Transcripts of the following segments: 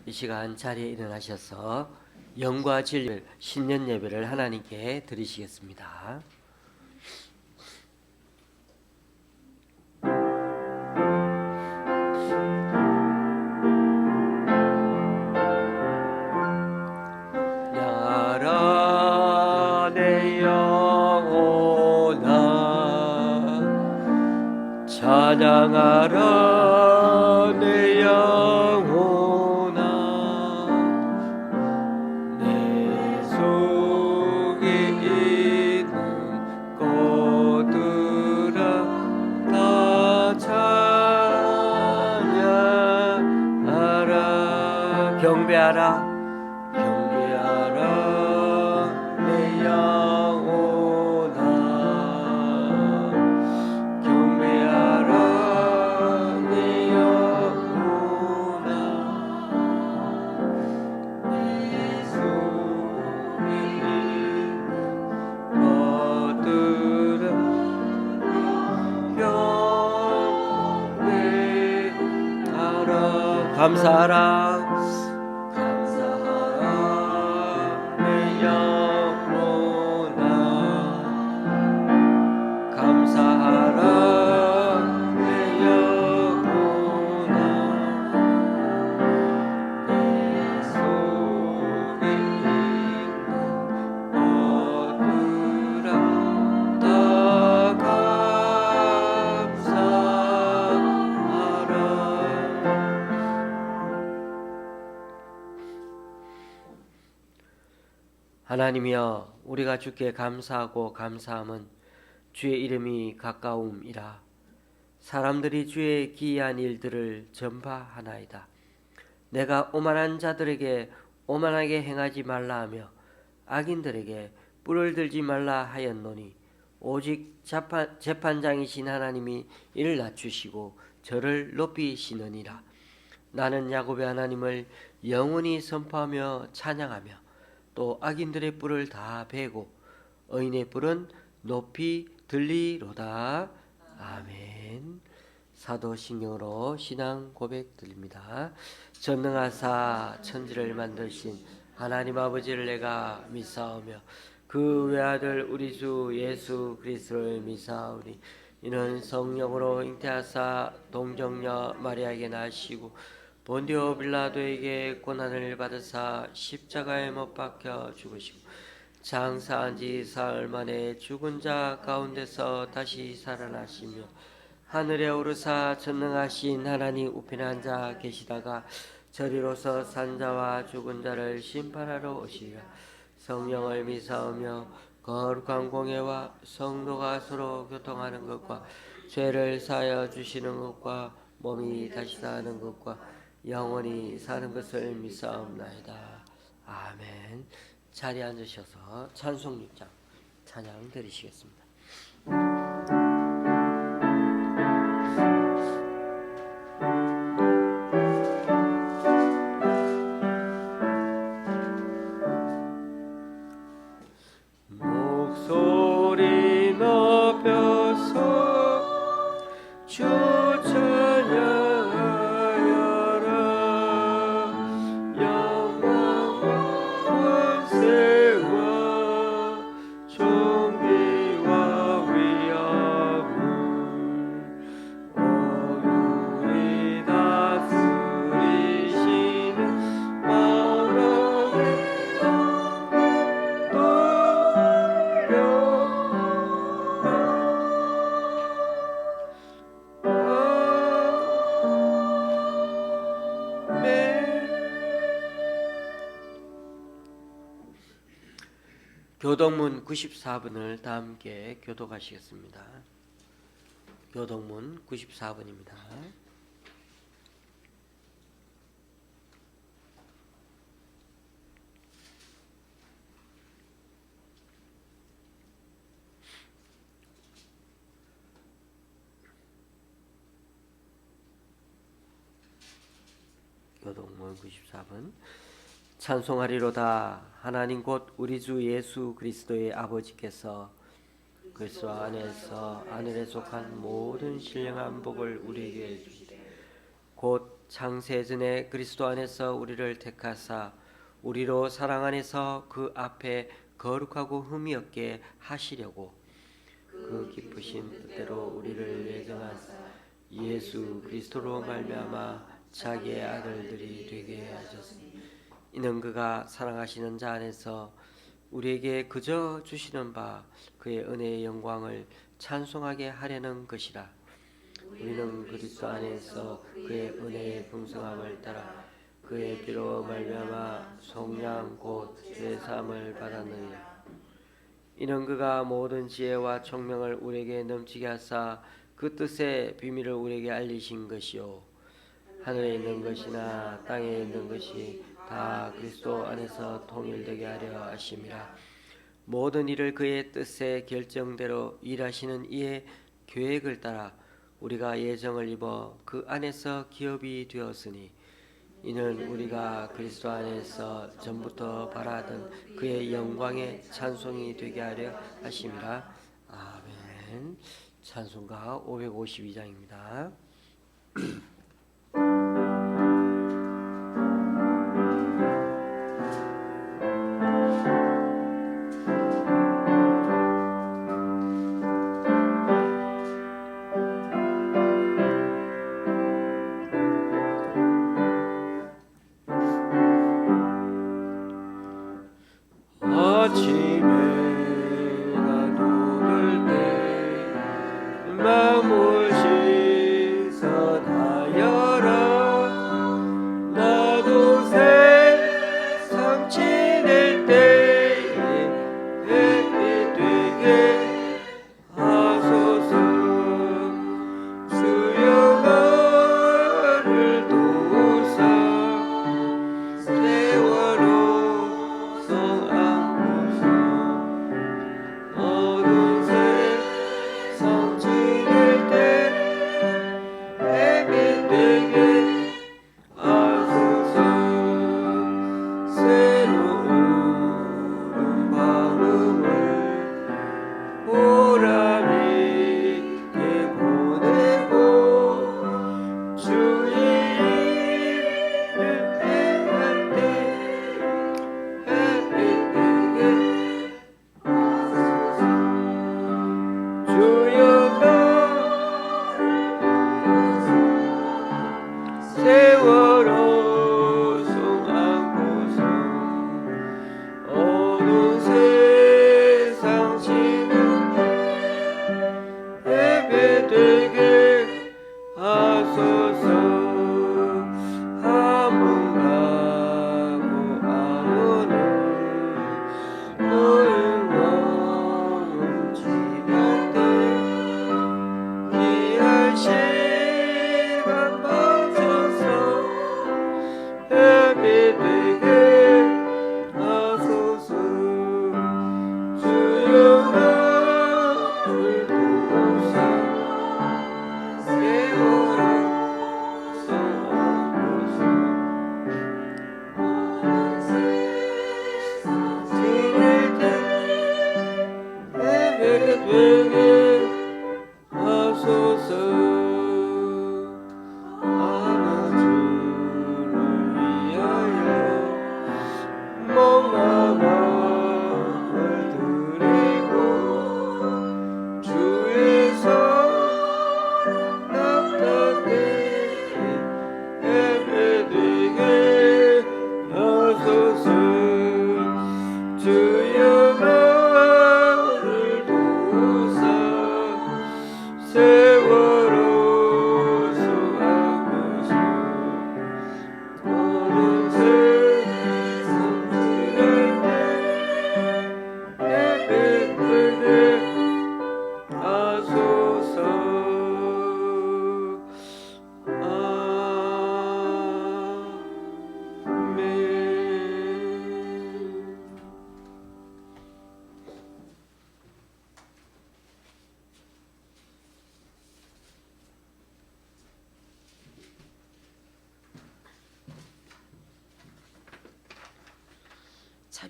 이 시간 자리에 일어나셔서 영과 진리를 신년 예배를 하나님께 드리시겠습니다. 나라 내 영혼아 찬양하라 내 영혼아 내 속에 있는 것들아 다 찬양하라 경배하라 내 영혼아 경배하라 내 영혼아 내 속에 있는 것들을 경배하라 감사하라 하나님이여 우리가 주께 감사하고 감사함은 주의 이름이 가까움이라. 사람들이 주의 기이한 일들을 전파하나이다. 내가 오만한 자들에게 오만하게 행하지 말라 하며 악인들에게 뿔을 들지 말라 하였노니 오직 재판장이신 하나님이 이를 낮추시고 저를 높이시느니라. 나는 야곱의 하나님을 영원히 선포하며 찬양하며 또 악인들의 뿔을 다 베고 의인의 뿔은 높이 들리로다. 아멘. 사도신경으로 신앙 고백 드립니다. 전능하사 천지를 만드신 하나님 아버지를 내가 믿사오며 그 외아들 우리 주 예수 그리스도를 믿사오니 이는 성령으로 잉태하사 동정녀 마리아에게 나시고 본디오 빌라도에게 고난을 받으사 십자가에 못 박혀 죽으시고 장사한 지 사흘 만에 죽은 자 가운데서 다시 살아나시며 하늘에 오르사 전능하신 하나님 우편에 앉아 계시다가 저리로서 산자와 죽은 자를 심판하러 오시리라. 성령을 믿사오며 거룩한 공예와 성도가 서로 교통하는 것과 죄를 사하여 주시는 것과 몸이 다시 사는 것과 영원히 사는 것을 믿사옵나이다. 아멘. 자리에 앉으셔서 찬송 6장 찬양 드리시겠습니다. 목소리 높여서 주 교동문 94번을 다 함께 교독하시겠습니다. 교동문 94번입니다. 교동문 94번 찬송하리로다. 하나님 곧 우리 주 예수 그리스도의 아버지께서 그리스도 안에서 하늘에 속한 모든 신령한 복을 우리에게 주시되 곧 창세전에 그리스도 안에서 우리를 택하사 우리로 사랑 안에서 그 앞에 거룩하고 흠이 없게 하시려고 그 기쁘신 뜻대로 우리를 예정하사 예수 그리스도로 말미암아 자기의 아들들이 되게 하셨으니 이는 그가 사랑하시는 자 안에서 우리에게 그저 주시는 바 그의 은혜의 영광을 찬송하게 하려는 것이라. 우리는 그리스도 안에서 그의 은혜의 풍성함을 따라 그의 피로 말미암아 속량 곧 죄 사함을 받았느니라. 이는 그가 모든 지혜와 총명을 우리에게 넘치게 하사 그 뜻의 비밀을 우리에게 알리신 것이요 하늘에 있는 것이나 땅에 있는 것이 다 그리스도 안에서 통일되게 하려 하심이라. 모든 일을 그의 뜻의 결정대로 일하시는 이의 계획을 따라 우리가 예정을 입어 그 안에서 기업이 되었으니 이는 우리가 그리스도 안에서 전부터 바라던 그의 영광의 찬송이 되게 하려 하심이라. 아멘. 찬송가 552장입니다.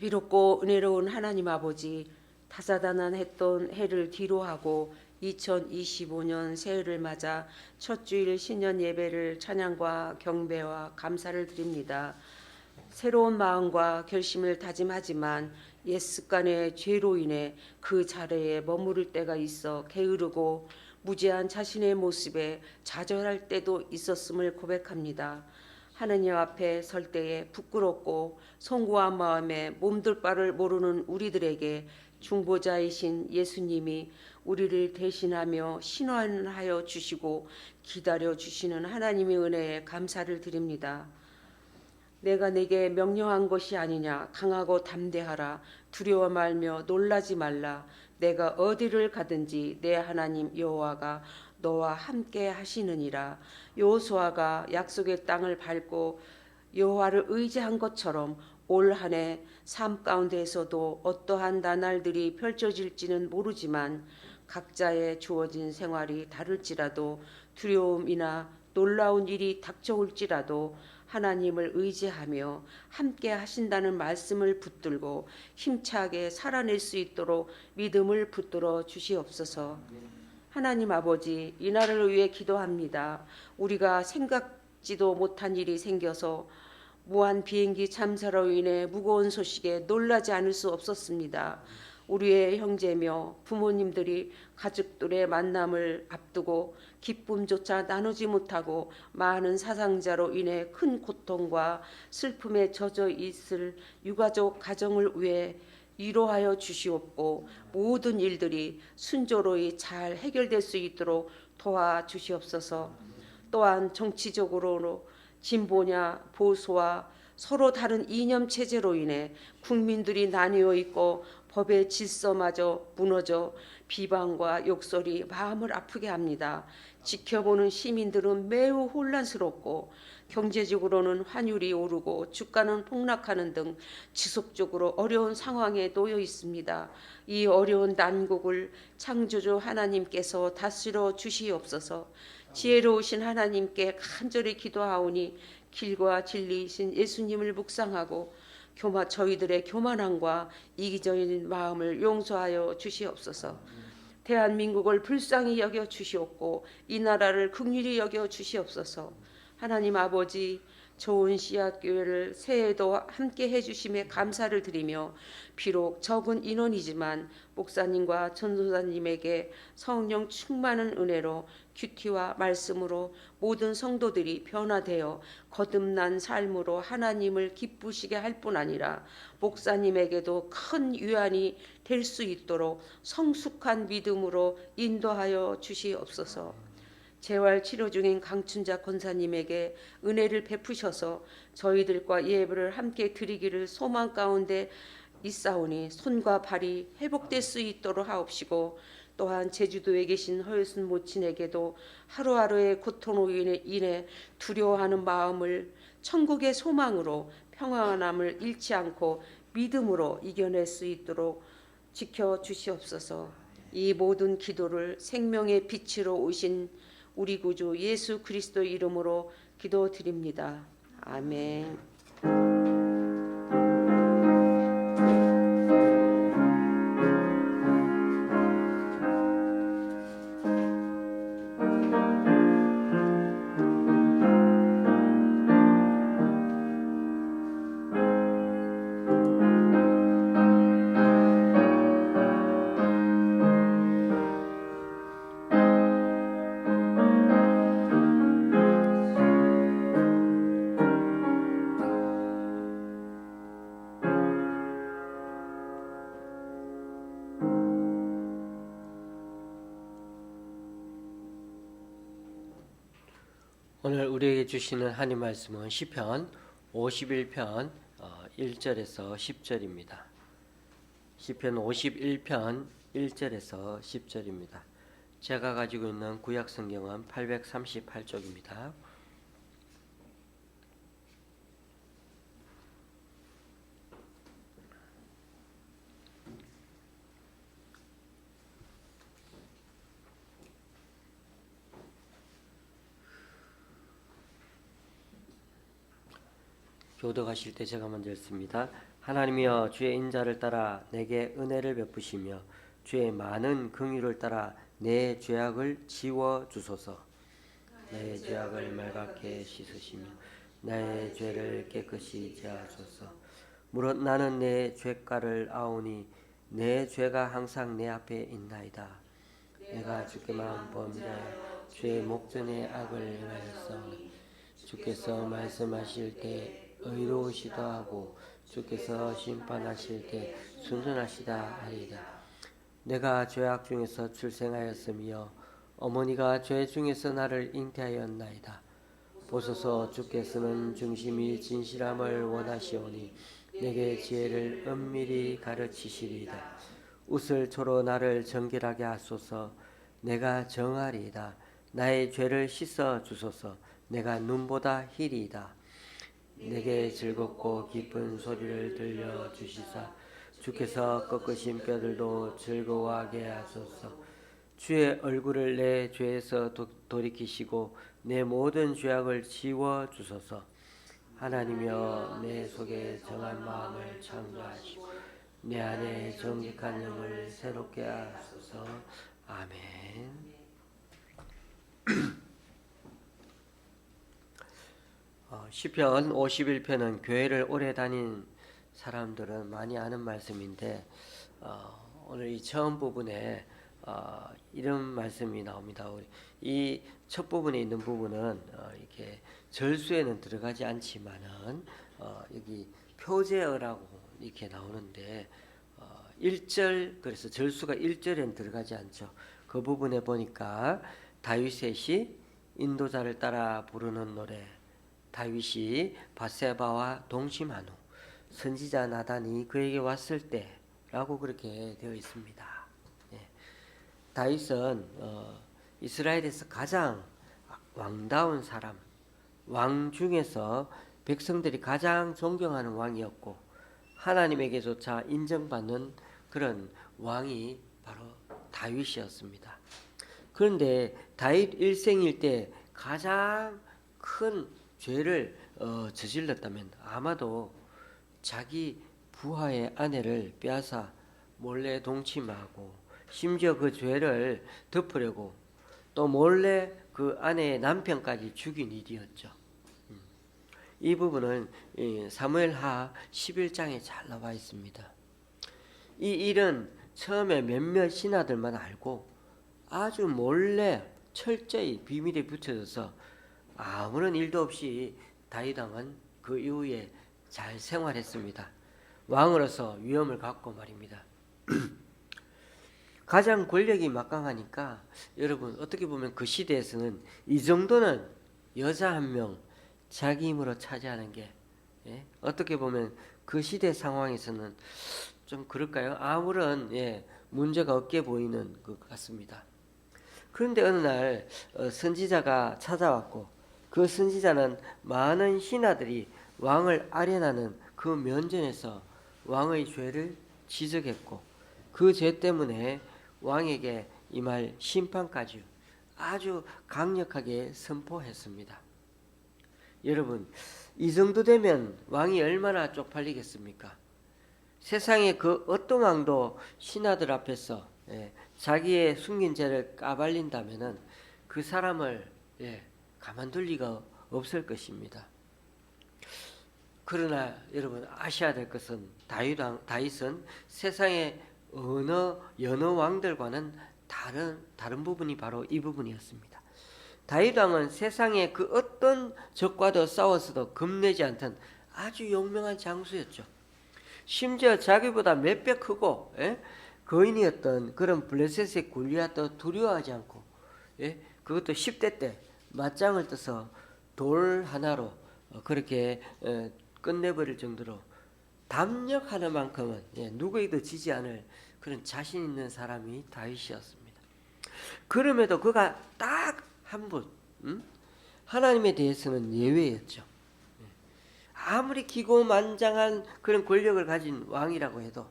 자비롭고 은혜로운 하나님 아버지, 다사다난했던 해를 뒤로하고 2025년 새해를 맞아 첫 주일 신년 예배를 찬양과 경배와 감사를 드립니다. 새로운 마음과 결심을 다짐하지만 옛 습관의 죄로 인해 그 자리에 머무를 때가 있어 게으르고 무지한 자신의 모습에 좌절할 때도 있었음을 고백합니다. 하느님 앞에 설 때에 부끄럽고 송구한 마음에 몸둘 바를 모르는 우리들에게 중보자이신 예수님이 우리를 대신하며 신원하여 주시고 기다려 주시는 하나님의 은혜에 감사를 드립니다. 내가 내게 명령한 것이 아니냐. 강하고 담대하라. 두려워 말며 놀라지 말라. 내가 어디를 가든지 내 하나님 여호와가 너와 함께 하시느니라. 여호수아가 약속의 땅을 밟고 여호와를 의지한 것처럼 올 한 해 삶 가운데에서도 어떠한 나날들이 펼쳐질지는 모르지만 각자의 주어진 생활이 다를지라도 두려움이나 놀라운 일이 닥쳐올지라도 하나님을 의지하며 함께 하신다는 말씀을 붙들고 힘차게 살아낼 수 있도록 믿음을 붙들어 주시옵소서. 하나님 아버지, 이날을 위해 기도합니다. 우리가 생각지도 못한 일이 생겨서 무한 비행기 참사로 인해 무거운 소식에 놀라지 않을 수 없었습니다. 우리의 형제며 부모님들이 가족들의 만남을 앞두고 기쁨조차 나누지 못하고 많은 사상자로 인해 큰 고통과 슬픔에 젖어 있을 유가족 가정을 위해 위로하여 주시옵고 모든 일들이 순조로이 잘 해결될 수 있도록 도와주시옵소서. 또한 정치적으로 진보냐 보수와 서로 다른 이념 체제로 인해 국민들이 나뉘어 있고 법의 질서마저 무너져 비방과 욕설이 마음을 아프게 합니다. 지켜보는 시민들은 매우 혼란스럽고 경제적으로는 환율이 오르고 주가는 폭락하는 등 지속적으로 어려운 상황에 놓여 있습니다. 이 어려운 난국을 창조주 하나님께서 다스려 주시옵소서. 지혜로우신 하나님께 간절히 기도하오니 길과 진리이신 예수님을 묵상하고 저희들의 교만함과 이기적인 마음을 용서하여 주시옵소서. 대한민국을 불쌍히 여겨 주시옵고 이 나라를 긍휼히 여겨 주시옵소서. 하나님 아버지, 좋은 씨앗교회를 새해에도 함께 해주심에 감사를 드리며 비록 적은 인원이지만 목사님과 전도사님에게 성령 충만한 은혜로 큐티와 말씀으로 모든 성도들이 변화되어 거듭난 삶으로 하나님을 기쁘시게 할 뿐 아니라 목사님에게도 큰 위안이 될 수 있도록 성숙한 믿음으로 인도하여 주시옵소서. 재활 치료 중인 강춘자 권사님에게 은혜를 베푸셔서 저희들과 예배를 함께 드리기를 소망 가운데 있사오니 손과 발이 회복될 수 있도록 하옵시고 또한 제주도에 계신 허유순 모친에게도 하루하루의 고통으로 인해 두려워하는 마음을 천국의 소망으로 평안함을 잃지 않고 믿음으로 이겨낼 수 있도록 지켜주시옵소서. 이 모든 기도를 생명의 빛으로 오신 우리 구주 예수 그리스도 이름으로 기도드립니다. 아멘. 오늘 우리에게 주시는 하나님 말씀은 시편 51편 1절에서 10절입니다. 시편 51편 1절에서 10절입니다. 제가 가지고 있는 구약 성경은 838쪽입니다. 교독하실 때 제가 먼저 읽습니다. 하나님이여 주의 인자를 따라 내게 은혜를 베푸시며 주의 많은 긍휼을 따라 내 죄악을 지워 주소서. 내 죄악을 말갛게 씻으시며 나의 죄를 깨끗이 제하소서. 무릇 나는 내 죄가를 아오니 내 죄가 항상 내 앞에 있나이다. 내가 주께만 범죄하여 죄의 목전에 악을 행하였사오니 주께서 말씀하실 때 의로우시다 하고 주께서 심판하실 때 순전하시다 하리이다. 내가 죄악 중에서 출생하였으며 어머니가 죄 중에서 나를 잉태하였나이다. 보소서, 주께서는 중심이 진실함을 원하시오니 내게 지혜를 은밀히 가르치시리이다. 웃을초로 나를 정결하게 하소서. 내가 정하리이다. 나의 죄를 씻어 주소서. 내가 눈보다 희리이다. 내게 즐겁고 기쁜 소리를 들려주시사 주께서 꺾으신 뼈들도 즐거워하게 하소서. 주의 얼굴을 내 죄에서 돌이키시고 내 모든 죄악을 지워 주소서. 하나님이여, 내 속에 정한 마음을 창조하시고 내 안에 정직한 영을 새롭게 하소서. 아멘. 시편 51편은 교회를 오래 다닌 사람들은 많이 아는 말씀인데 오늘 이 처음 부분에 이런 말씀이 나옵니다. 이 첫 부분에 있는 부분은 이렇게 절수에는 들어가지 않지만은 여기 표제어라고 이렇게 나오는데 1절, 그래서 절수가 1절에는 들어가지 않죠. 그 부분에 보니까 다윗의 인도자를 따라 부르는 노래, 다윗이 밧세바와 동침한 후 선지자 나단이 그에게 왔을 때라고 그렇게 되어 있습니다. 다윗은 이스라엘에서 가장 왕다운 사람, 왕 중에서 백성들이 가장 존경하는 왕이었고 하나님에게조차 인정받는 그런 왕이 바로 다윗이었습니다. 그런데 다윗 일생일 때 가장 큰 죄를 저질렀다면 아마도 자기 부하의 아내를 빼앗아 몰래 동침하고 심지어 그 죄를 덮으려고 또 몰래 그 아내의 남편까지 죽인 일이었죠. 이 부분은 사무엘하 11장에 잘 나와 있습니다. 이 일은 처음에 몇몇 신하들만 알고 아주 몰래 철저히 비밀에 붙여져서 아무런 일도 없이 다윗 왕은 그 이후에 잘 생활했습니다. 왕으로서 위엄을 갖고 말입니다. 가장 권력이 막강하니까 여러분 어떻게 보면 그 시대에서는 이 정도는 여자 한 명 자기 힘으로 차지하는 게 어떻게 보면 그 시대 상황에서는 좀 그럴까요? 아무런 문제가 없게 보이는 것 같습니다. 그런데 어느 날 선지자가 찾아왔고 그 선지자는 많은 신하들이 왕을 아련하는 그 면전에서 왕의 죄를 지적했고 그 죄 때문에 왕에게 임할 심판까지 아주 강력하게 선포했습니다. 여러분, 이 정도 되면 왕이 얼마나 쪽팔리겠습니까? 세상에 그 어떤 왕도 신하들 앞에서 자기의 숨긴 죄를 까발린다면은 그 사람을 가만둘 리가 없을 것입니다. 그러나 여러분 아셔야 될 것은 다윗은 세상의 여러 왕들과는 다른 부분이 바로 이 부분이었습니다. 다윗 왕은 세상의 그 어떤 적과도 싸워서도 겁내지 않던 아주 용맹한 장수였죠. 심지어 자기보다 몇 배 크고 거인이었던 그런 블레셋의 골리앗도 두려워하지 않고 그것도 10대 때 맞짱을 떠서 돌 하나로 그렇게 끝내버릴 정도로 담력하는 만큼은 누구에도 지지 않을 그런 자신 있는 사람이 다윗이었습니다. 그럼에도 그가 딱 한 분, 하나님에 대해서는 예외였죠. 아무리 기고만장한 그런 권력을 가진 왕이라고 해도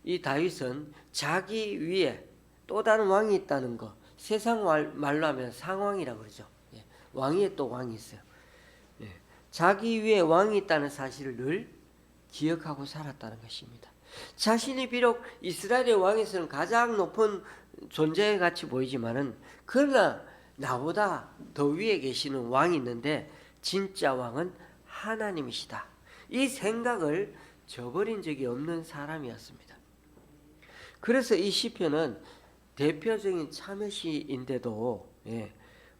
이 다윗은 자기 위에 또 다른 왕이 있다는 거, 세상 말로 하면 상왕이라고 그러죠. 왕 위에 또 왕이 있어요. 자기 위에 왕이 있다는 사실을 늘 기억하고 살았다는 것입니다. 자신이 비록 이스라엘의 왕에서는 가장 높은 존재 같이 보이지만은 그러나 나보다 더 위에 계시는 왕이 있는데 진짜 왕은 하나님이시다. 이 생각을 저버린 적이 없는 사람이었습니다. 그래서 이 시편은 대표적인 참여시인데도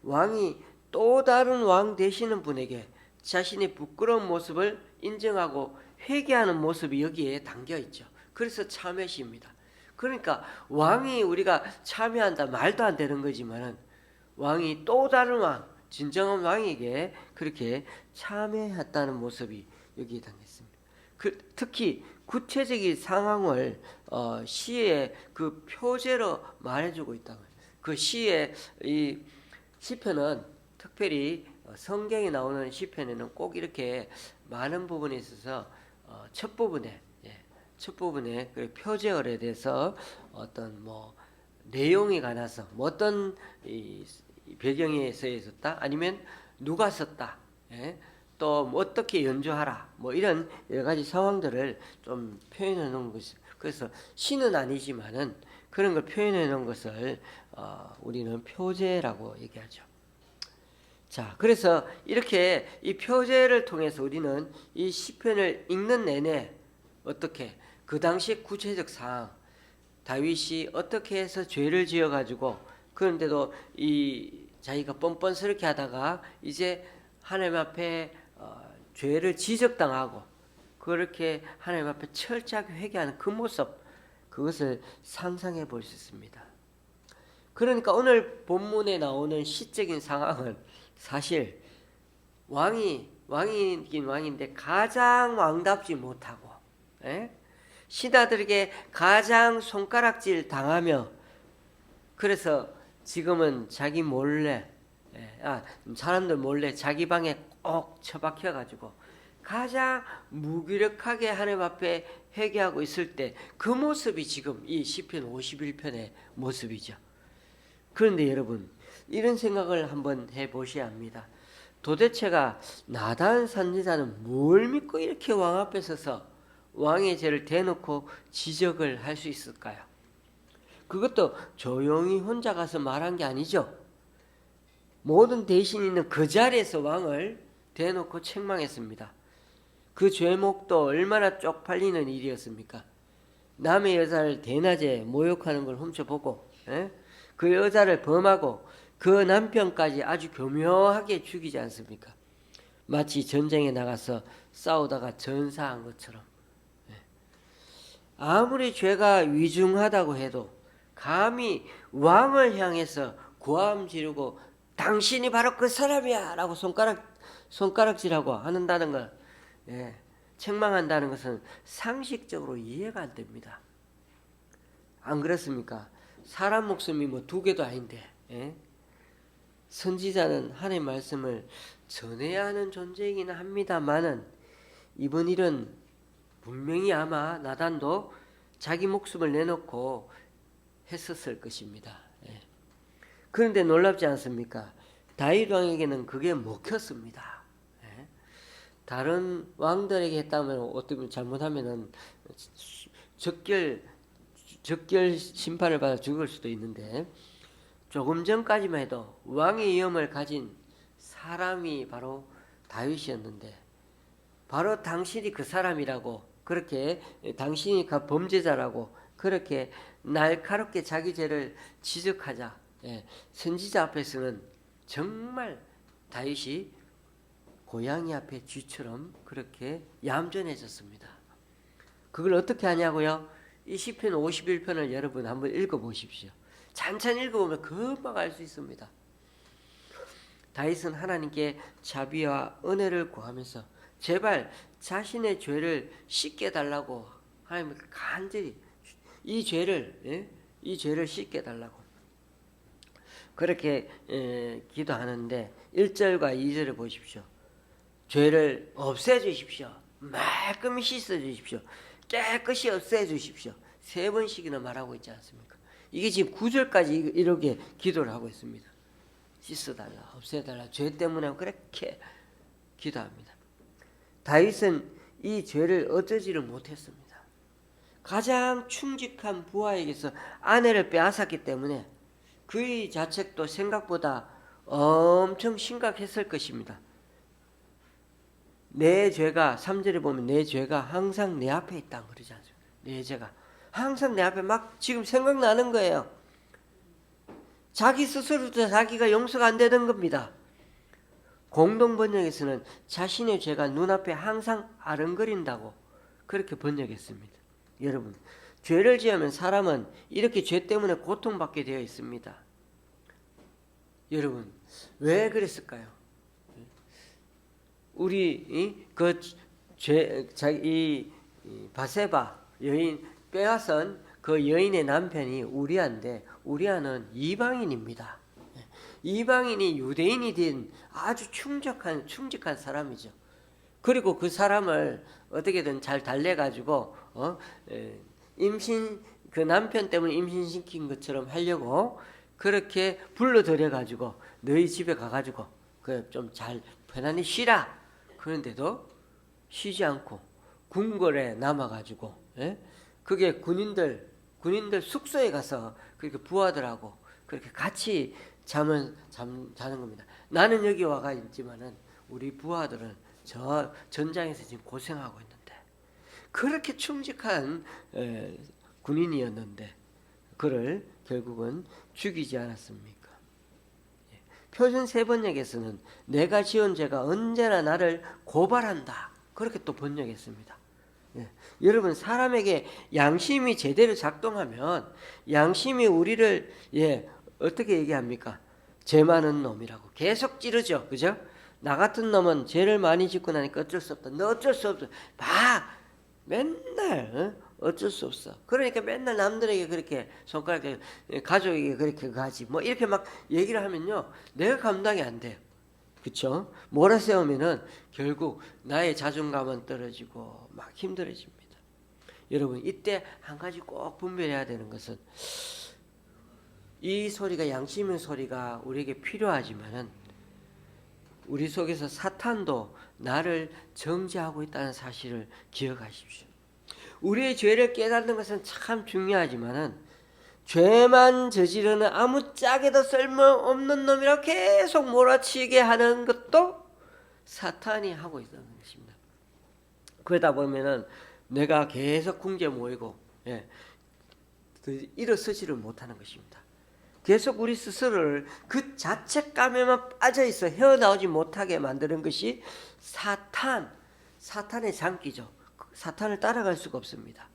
왕이 또 다른 왕 되시는 분에게 자신의 부끄러운 모습을 인정하고 회개하는 모습이 여기에 담겨 있죠. 그래서 참여시입니다. 그러니까 왕이 우리가 참여한다 말도 안 되는 거지만은 왕이 또 다른 왕, 진정한 왕에게 그렇게 참여했다는 모습이 여기에 담겼습니다. 특히 구체적인 상황을 시의 그 표제로 말해주고 있다고요. 그 시의 이 시편은 특별히 성경에 나오는 시편에는 꼭 이렇게 많은 부분에 있어서 첫 부분에 그 표제어에 대해서 어떤 뭐 내용에 관해서 뭐 어떤 이 배경에 서 있었다 아니면 누가 썼다 또 뭐 어떻게 연주하라 뭐 이런 여러 가지 상황들을 좀 표현해 놓은 것이 그래서 시는 아니지만은 그런 걸 표현해 놓은 것을 우리는 표제라고 얘기하죠. 자, 그래서 이렇게 이 표제를 통해서 우리는 이 시편을 읽는 내내 어떻게 그 당시 구체적 상황 다윗이 어떻게 해서 죄를 지어 가지고 그런데도 이 자기가 뻔뻔스럽게 하다가 이제 하나님 앞에 죄를 지적당하고 그렇게 하나님 앞에 철저하게 회개하는 그 모습 그것을 상상해 볼 수 있습니다. 그러니까 오늘 본문에 나오는 시적인 상황은 사실 왕이긴 왕인데 가장 왕답지 못하고 신하들에게 가장 손가락질 당하며 그래서 지금은 자기 몰래 사람들 몰래 자기 방에 꼭 처박혀 가지고 가장 무기력하게 하나님 앞에 회개하고 있을 때 그 모습이 지금 이 시편 51편의 모습이죠. 그런데 여러분 이런 생각을 한번 해보셔야 합니다. 도대체가 나단 선지자는 뭘 믿고 이렇게 왕 앞에 서서 왕의 죄를 대놓고 지적을 할 수 있을까요? 그것도 조용히 혼자 가서 말한 게 아니죠. 모든 대신이 있는 그 자리에서 왕을 대놓고 책망했습니다. 그 죄목도 얼마나 쪽팔리는 일이었습니까? 남의 여자를 대낮에 모욕하는 걸 훔쳐보고 그 여자를 범하고 그 남편까지 아주 교묘하게 죽이지 않습니까? 마치 전쟁에 나가서 싸우다가 전사한 것처럼. 아무리 죄가 위중하다고 해도 감히 왕을 향해서 고함 지르고 당신이 바로 그 사람이야 라고 손가락질하고 한다는 걸 책망한다는 것은 상식적으로 이해가 안 됩니다. 안 그렇습니까? 사람 목숨이 뭐 두 개도 아닌데 선지자는 하나님의 말씀을 전해야 하는 존재이긴 합니다만은 이번 일은 분명히 아마 나단도 자기 목숨을 내놓고 했었을 것입니다. 그런데 놀랍지 않습니까? 다윗 왕에게는 그게 먹혔습니다. 다른 왕들에게 했다면 어떻게 잘못하면은 적결 심판을 받아 죽을 수도 있는데 조금 전까지만 해도 왕의 위엄을 가진 사람이 바로 다윗이었는데 바로 당신이 그 사람이라고 그렇게 당신이 그 범죄자라고 그렇게 날카롭게 자기 죄를 지적하자 선지자 앞에서는 정말 다윗이 고양이 앞에 쥐처럼 그렇게 얌전해졌습니다. 그걸 어떻게 하냐고요? 이 시편 51편을 여러분 한번 읽어보십시오. 찬찬히 읽어보면 금방 알 수 있습니다. 다윗은 하나님께 자비와 은혜를 구하면서 제발 자신의 죄를 씻게 달라고 하나님께 간절히 이 죄를 씻게 달라고 그렇게 기도하는데 1절과 2절을 보십시오. 죄를 없애주십시오. 말끔히 씻어주십시오. 깨끗이 없애주십시오. 3번씩이나 말하고 있지 않습니까? 이게 지금 9절까지 이렇게 기도를 하고 있습니다. 씻어달라, 없애달라, 죄 때문에 그렇게 기도합니다. 다윗은 이 죄를 어쩌지를 못했습니다. 가장 충직한 부하에게서 아내를 빼앗았기 때문에 그의 자책도 생각보다 엄청 심각했을 것입니다. 내 죄가 3절에 보면 내 죄가 항상 내 앞에 있다고 그러지 않습니까? 내 죄가 항상 내 앞에 막 지금 생각나는 거예요. 자기 스스로도 자기가 용서가 안 되는 겁니다. 공동 번역에서는 자신의 죄가 눈앞에 항상 아른거린다고 그렇게 번역했습니다. 여러분, 죄를 지으면 사람은 이렇게 죄 때문에 고통받게 되어 있습니다. 여러분, 왜 그랬을까요? 우리 자기 바세바 여인 빼앗은 그 여인의 남편이 우리아인데 우리아는 이방인입니다. 이방인이 유대인이 된 아주 충직한 사람이죠. 그리고 그 사람을 어떻게든 잘 달래가지고 임신 그 남편 때문에 임신시킨 것처럼 하려고 그렇게 불러들여가지고 너희 집에 가가지고 그 좀 잘 편안히 쉬라. 그런데도 쉬지 않고 궁궐에 남아가지고 그게 군인들 숙소에 가서 그렇게 부하들하고 그렇게 같이 자는 겁니다. 나는 여기 와가 있지만은 우리 부하들은 저 전장에서 지금 고생하고 있는데 그렇게 충직한 군인이었는데 그를 결국은 죽이지 않았습니까? 표준 세번역에서는 내가 지은 죄가 언제나 나를 고발한다. 그렇게 또 번역했습니다. 여러분, 사람에게 양심이 제대로 작동하면 양심이 우리를 어떻게 얘기합니까? 죄 많은 놈이라고 계속 찌르죠. 그죠? 나 같은 놈은 죄를 많이 짓고 나니까 어쩔 수 없다. 너 어쩔 수 없어. 봐. 맨날 어쩔 수 없어. 그러니까 맨날 남들에게 그렇게 손가락 가족에게 그렇게 가지. 뭐 이렇게 막 얘기를 하면요. 내가 감당이 안 돼요. 그렇죠? 몰아세우면은 결국 나의 자존감은 떨어지고 막 힘들어집니다. 여러분, 이때 한 가지 꼭 분별해야 되는 것은 이 소리가 양심의 소리가 우리에게 필요하지만은 우리 속에서 사탄도 나를 정죄하고 있다는 사실을 기억하십시오. 우리의 죄를 깨닫는 것은 참 중요하지만은 죄만 저지르는 아무짝에도 쓸모없는 놈이라고 계속 몰아치게 하는 것도 사탄이 하고 있는 것입니다. 그러다 보면은 내가 계속 궁지에 모이고 일어서지를 못하는 것입니다. 계속 우리 스스로를 그 자책감에만 빠져있어 헤어나오지 못하게 만드는 것이 사탄의 장기죠. 사탄을 따라갈 수가 없습니다.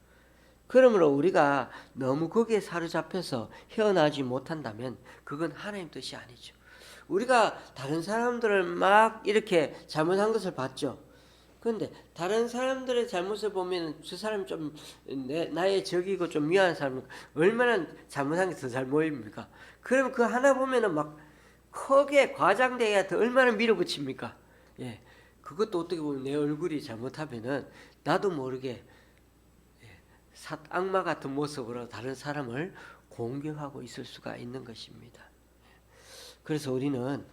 그러므로 우리가 너무 거기에 사로잡혀서 헤어나지 못한다면 그건 하나님 뜻이 아니죠. 우리가 다른 사람들을 막 이렇게 잘못한 것을 봤죠. 그런데 다른 사람들의 잘못을 보면 저 사람이 좀 나의 적이고 좀 미안한 사람이니까 얼마나 잘못한 게 더 잘 보입니까? 그럼 그 하나 보면은 막 크게 과장되게 더 얼마나 밀어붙입니까? 그것도 어떻게 보면 내 얼굴이 잘못하면은 나도 모르게 악마 같은 모습으로 다른 사람을 공격하고 있을 수가 있는 것입니다. 그래서 우리는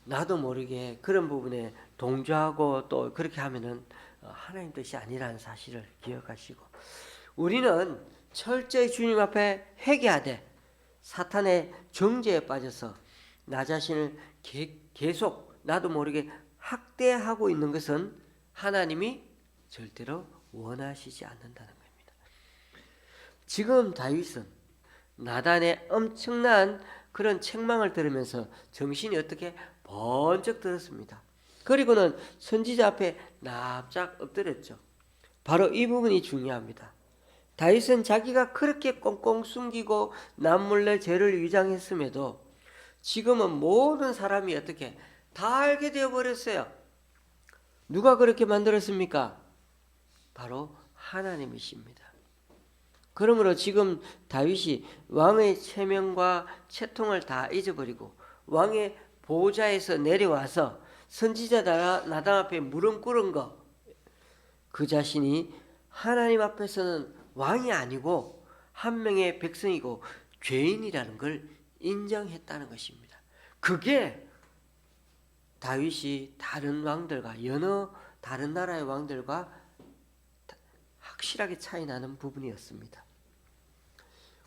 나도 모르게 그런 부분에 동조하고 또 그렇게 하면은 하나님 뜻이 아니라는 사실을 기억하시고 우리는 철저히 주님 앞에 회개하되 사탄의 정죄에 빠져서 나 자신을 계속 나도 모르게 학대하고 있는 것은 하나님이 절대로 원하시지 않는다는 겁니다. 지금 다윗은 나단의 엄청난 그런 책망을 들으면서 정신이 어떻게 번쩍 들었습니다. 그리고는 선지자 앞에 납작 엎드렸죠. 바로 이 부분이 중요합니다. 다윗은 자기가 그렇게 꽁꽁 숨기고 남몰래 죄를 위장했음에도 지금은 모든 사람이 어떻게 다 알게 되어버렸어요. 누가 그렇게 만들었습니까? 바로 하나님이십니다. 그러므로 지금 다윗이 왕의 체면과 채통을 다 잊어버리고 왕의 보좌에서 내려와서 선지자 나단 앞에 무릎 꿇은 것, 그 자신이 하나님 앞에서는 왕이 아니고 한 명의 백성이고 죄인이라는 걸 인정했다는 것입니다. 그게 다윗이 다른 왕들과 여러 다른 나라의 왕들과 확실하게 차이 나는 부분이었습니다.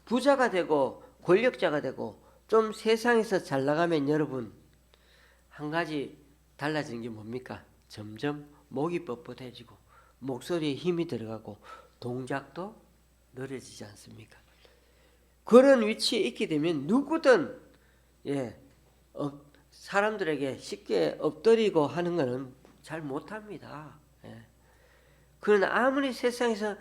부자가 되고 권력자가 되고 좀 세상에서 잘 나가면 여러분 한 가지 달라지는 게 뭡니까? 점점 목이 뻣뻣해지고 목소리에 힘이 들어가고 동작도 느려지지 않습니까? 그런 위치에 있게 되면 누구든 사람들에게 쉽게 엎드리고 하는 것은 잘 못합니다. 그러나 아무리 세상에서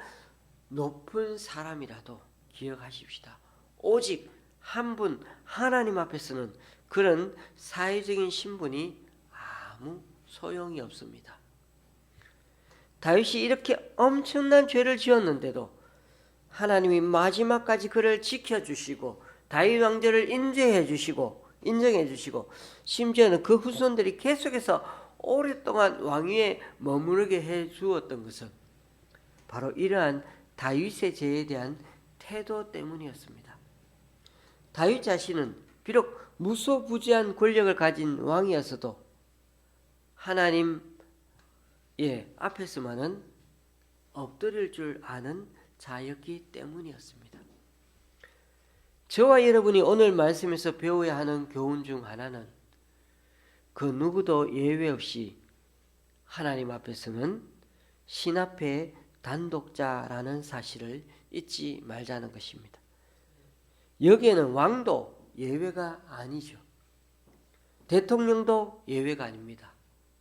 높은 사람이라도 기억하십시다. 오직 한 분 하나님 앞에서는 그런 사회적인 신분이 아무 소용이 없습니다. 다윗이 이렇게 엄청난 죄를 지었는데도 하나님이 마지막까지 그를 지켜주시고 다윗 왕조를 인정해 주시고 심지어는 그 후손들이 계속해서 오랫동안 왕위에 머무르게 해 주었던 것은 바로 이러한 다윗의 죄에 대한 태도 때문이었습니다. 다윗 자신은 비록 무소부지한 권력을 가진 왕이었어도 하나님 앞에서만은 엎드릴 줄 아는 자였기 때문이었습니다. 저와 여러분이 오늘 말씀에서 배워야 하는 교훈 중 하나는 그 누구도 예외 없이 하나님 앞에서는 신 앞에 단독자라는 사실을 잊지 말자는 것입니다. 여기에는 왕도 예외가 아니죠. 대통령도 예외가 아닙니다.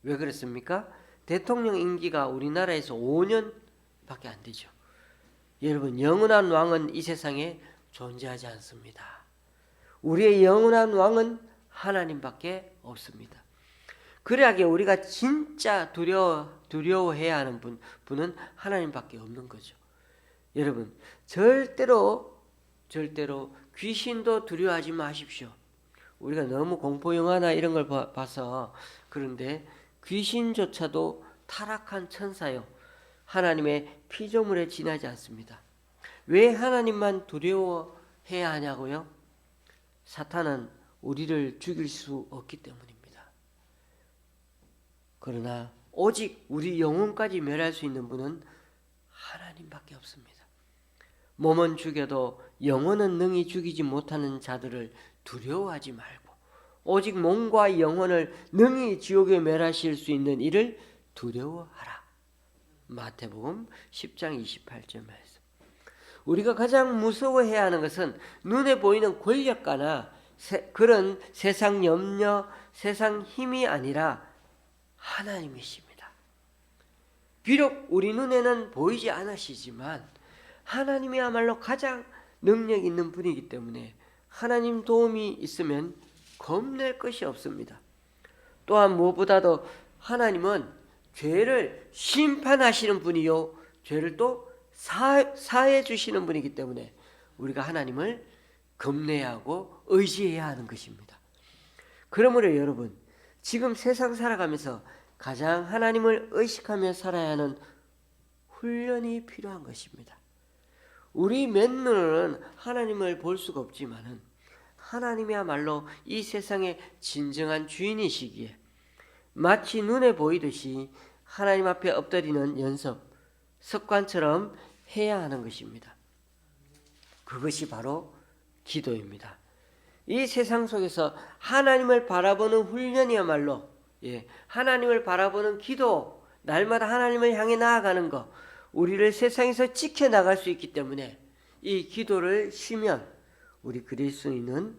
왜 그렇습니까? 대통령 임기가 우리나라에서 5년밖에 안 되죠. 여러분, 영원한 왕은 이 세상에 존재하지 않습니다. 우리의 영원한 왕은 하나님밖에 없습니다. 그러하기에 우리가 진짜 두려워해야 하는 분은 하나님밖에 없는 거죠. 여러분, 절대로 귀신도 두려워하지 마십시오. 우리가 너무 공포 영화나 이런 걸 봐서 그런데 귀신조차도 타락한 천사요, 하나님의 피조물에 지나지 않습니다. 왜 하나님만 두려워해야 하냐고요? 사탄은 우리를 죽일 수 없기 때문입니다. 그러나 오직 우리 영혼까지 멸할 수 있는 분은 하나님밖에 없습니다. 몸은 죽여도 영혼은 능히 죽이지 못하는 자들을 두려워하지 말고 오직 몸과 영혼을 능히 지옥에 멸하실 수 있는 이를 두려워하라. 마태복음 10장 28절 말씀. 우리가 가장 무서워해야 하는 것은 눈에 보이는 권력가나 그런 세상 염려, 세상 힘이 아니라 하나님이십니다. 비록 우리 눈에는 보이지 않으시지만 하나님이야말로 가장 능력 있는 분이기 때문에 하나님 도움이 있으면 겁낼 것이 없습니다. 또한 무엇보다도 하나님은 죄를 심판하시는 분이요 죄를 또 사해 주시는 분이기 때문에 우리가 하나님을 겁내야 하고 의지해야 하는 것입니다. 그러므로 여러분, 지금 세상 살아가면서 가장 하나님을 의식하며 살아야 하는 훈련이 필요한 것입니다. 우리 맨눈으로는 하나님을 볼 수가 없지만은 하나님이야말로 이 세상의 진정한 주인이시기에 마치 눈에 보이듯이 하나님 앞에 엎드리는 연습, 습관처럼 해야 하는 것입니다. 그것이 바로 기도입니다. 이 세상 속에서 하나님을 바라보는 훈련이야말로 하나님을 바라보는 기도, 날마다 하나님을 향해 나아가는 것, 우리를 세상에서 지켜나갈 수 있기 때문에 이 기도를 쉬면 우리 그리스도인은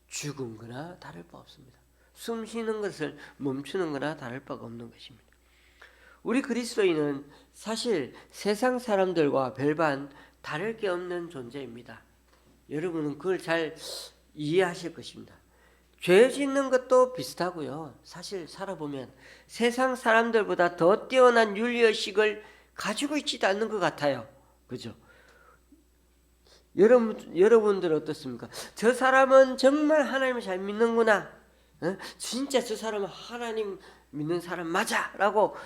죽은 거나 다를 바 없습니다. 숨 쉬는 것을 멈추는 거나 다를 바가 없는 것입니다. 우리 그리스도인은 사실 세상 사람들과 별반 다를 게 없는 존재입니다. 여러분은 그걸 잘 이해하실 것입니다. 죄 짓는 것도 비슷하고요. 사실 살아보면 세상 사람들보다 더 뛰어난 윤리의식을 가지고 있지도 않는 것 같아요. 그죠? 여러분들 어떻습니까? 저 사람은 정말 하나님을 잘 믿는구나. 진짜 저 사람은 하나님 믿는 사람 맞아! 라고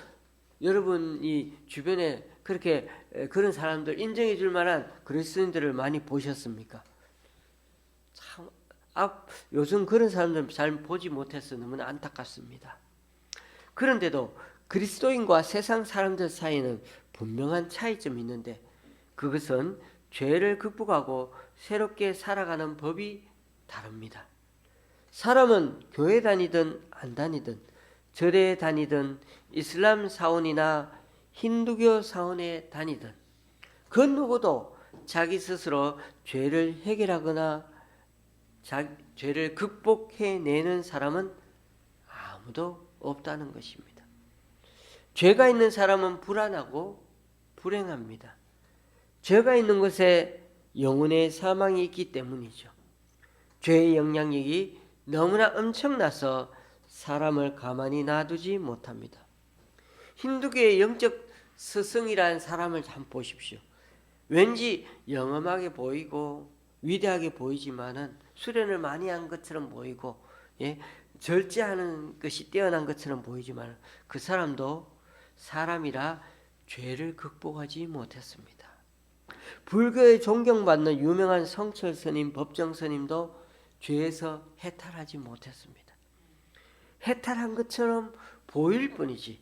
여러분이 주변에 그렇게 그런 사람들 인정해 줄 만한 그리스도인들을 많이 보셨습니까? 참, 요즘 그런 사람들 잘 보지 못해서 너무나 안타깝습니다. 그런데도 그리스도인과 세상 사람들 사이에는 분명한 차이점이 있는데 그것은 죄를 극복하고 새롭게 살아가는 법이 다릅니다. 사람은 교회 다니든 안 다니든 절에 다니든 이슬람 사원이나 힌두교 사원에 다니든 그 누구도 자기 스스로 죄를 해결하거나 죄를 극복해내는 사람은 아무도 없다는 것입니다. 죄가 있는 사람은 불안하고 불행합니다. 죄가 있는 것에 영혼의 사망이 있기 때문이죠. 죄의 영향력이 너무나 엄청나서 사람을 가만히 놔두지 못합니다. 힌두교의 영적 스승이라는 사람을 한번 보십시오. 왠지 영험하게 보이고 위대하게 보이지만은 수련을 많이 한 것처럼 보이고 절제하는 것이 뛰어난 것처럼 보이지만 그 사람도 사람이라 죄를 극복하지 못했습니다. 불교에 존경받는 유명한 성철 스님, 법정 스님도 죄에서 해탈하지 못했습니다. 해탈한 것처럼 보일 뿐이지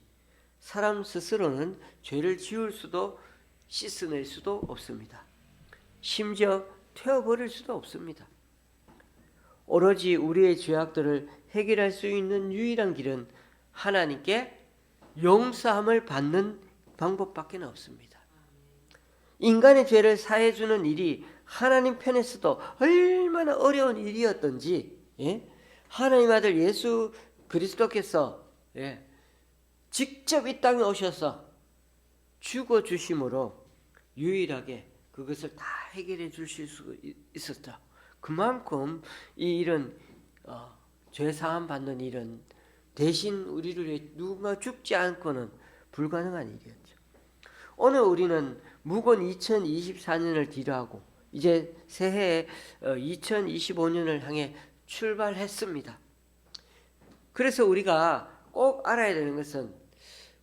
사람 스스로는 죄를 지울 수도 씻어낼 수도 없습니다. 심지어 태워버릴 수도 없습니다. 오로지 우리의 죄악들을 해결할 수 있는 유일한 길은 하나님께 용서함을 받는 방법밖에 없습니다. 인간의 죄를 사해주는 일이 하나님 편에서도 얼마나 어려운 일이었던지 하나님 아들 예수 그리스도께서 직접 이 땅에 오셔서 죽어주심으로 유일하게 그것을 다 해결해 주실 수 있었죠. 그만큼 이 일은 죄사함 받는 일은 대신 우리를 위해 누군가 죽지 않고는 불가능한 일이었죠. 오늘 우리는 무건 2024년을 뒤로하고 이제 새해 2025년을 향해 출발했습니다. 그래서 우리가 꼭 알아야 되는 것은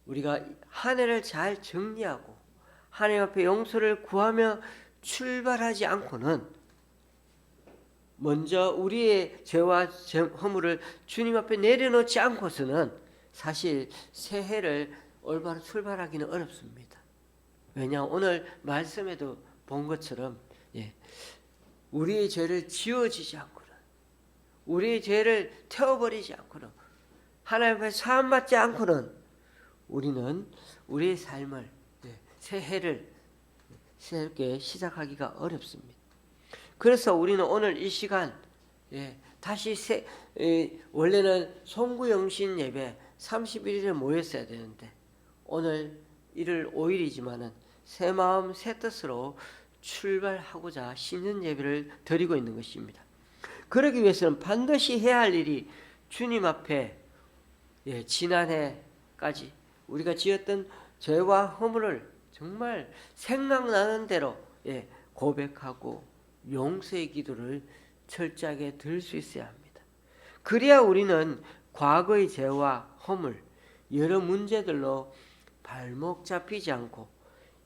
우리가 한 해를 잘 정리하고 하나님 앞에 용서를 구하며 출발하지 않고는 먼저 우리의 죄와 허물을 주님 앞에 내려놓지 않고서는 사실 새해를 올바로 출발하기는 어렵습니다. 왜냐하면 오늘 말씀에도 본 것처럼 우리의 죄를 지워지지 않고는 우리의 죄를 태워버리지 않고는 하나님 앞에 사함받지 않고는 우리는 우리의 삶을 새해를 새롭게 시작하기가 어렵습니다. 그래서 우리는 오늘 이 시간 다시 원래는 송구영신 예배 31일에 모였어야 되는데 오늘 1월 5일이지만은 새 마음 새 뜻으로 출발하고자 신년 예배를 드리고 있는 것입니다. 그러기 위해서는 반드시 해야 할 일이 주님 앞에 지난해까지 우리가 지었던 죄와 허물을 정말 생각나는 대로 고백하고 용서의 기도를 철저하게 들 수 있어야 합니다. 그래야 우리는 과거의 죄와 허물, 여러 문제들로 발목 잡히지 않고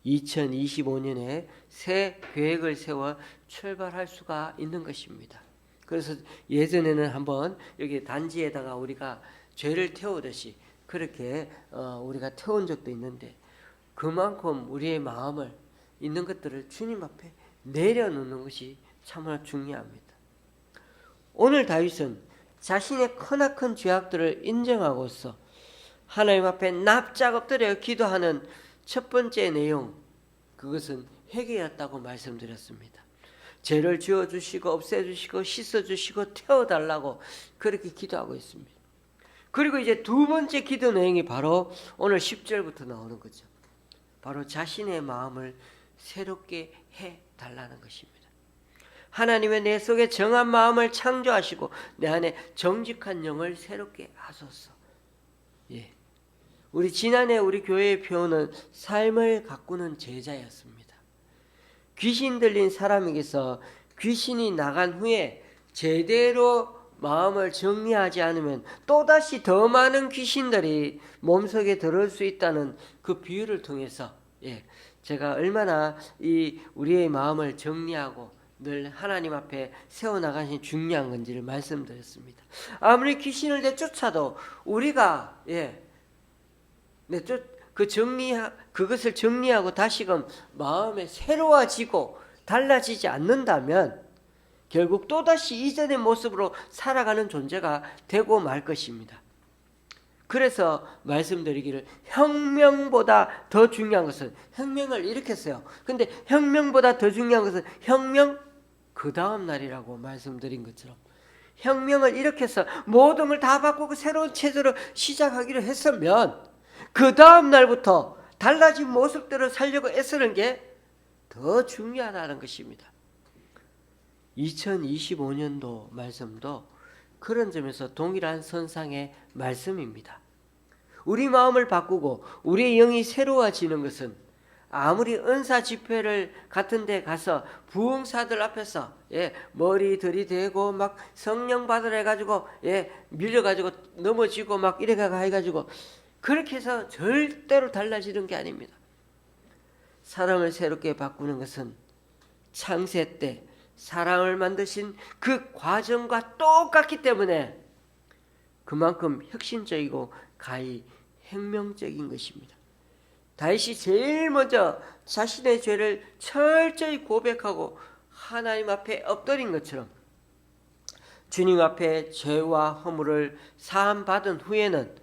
2025년에 새 계획을 세워 출발할 수가 있는 것입니다. 그래서 예전에는 한번 여기 단지에다가 우리가 죄를 태우듯이 그렇게 우리가 태운 적도 있는데 그만큼 우리의 마음을 있는 것들을 주님 앞에 내려놓는 것이 참으로 중요합니다. 오늘 다윗은 자신의 크나큰 죄악들을 인정하고서 하나님 앞에 납작 엎드려 기도하는 첫 번째 내용, 그것은 회개였다고 말씀드렸습니다. 죄를 지어주시고 없애주시고 씻어주시고 태워달라고 그렇게 기도하고 있습니다. 그리고 이제 두 번째 기도 내용이 바로 오늘 10절부터 나오는 거죠. 바로 자신의 마음을 새롭게 해달라는 것입니다. 하나님의 내 속에 정한 마음을 창조하시고 내 안에 정직한 영을 새롭게 하소서. 우리 지난해 우리 교회의 표어는 삶을 가꾸는 제자였습니다. 귀신 들린 사람에게서 귀신이 나간 후에 제대로 마음을 정리하지 않으면 또다시 더 많은 귀신들이 몸속에 들어올 수 있다는 그 비유를 통해서 제가 얼마나 이 우리의 마음을 정리하고 늘 하나님 앞에 세워나가신 중요한 건지를 말씀드렸습니다. 아무리 귀신을 내쫓아도 우리가 그것을 정리하고 다시금 마음에 새로워지고 달라지지 않는다면 결국 또다시 이전의 모습으로 살아가는 존재가 되고 말 것입니다. 그래서 말씀드리기를 혁명보다 더 중요한 것은, 혁명을 일으켰어요. 근데 혁명보다 더 중요한 것은 혁명 그 다음 날이라고 말씀드린 것처럼, 혁명을 일으켜서 모든 걸 다 바꾸고 새로운 체제로 시작하기로 했으면 그 다음 날부터 달라진 모습대로 살려고 애쓰는 게 더 중요하다는 것입니다. 2025년도 말씀도 그런 점에서 동일한 선상의 말씀입니다. 우리 마음을 바꾸고 우리의 영이 새로워지는 것은 아무리 은사 집회를 같은 데 가서 부흥사들 앞에서 머리 들이대고 막 성령 받으라 해가지고 밀려가지고 넘어지고 막 이래가 해가지고 그렇게 해서 절대로 달라지는 게 아닙니다. 사람을 새롭게 바꾸는 것은 창세 때 사람을 만드신 그 과정과 똑같기 때문에 그만큼 혁신적이고 가히 혁명적인 것입니다. 다윗이 제일 먼저 자신의 죄를 철저히 고백하고 하나님 앞에 엎드린 것처럼 주님 앞에 죄와 허물을 사함받은 후에는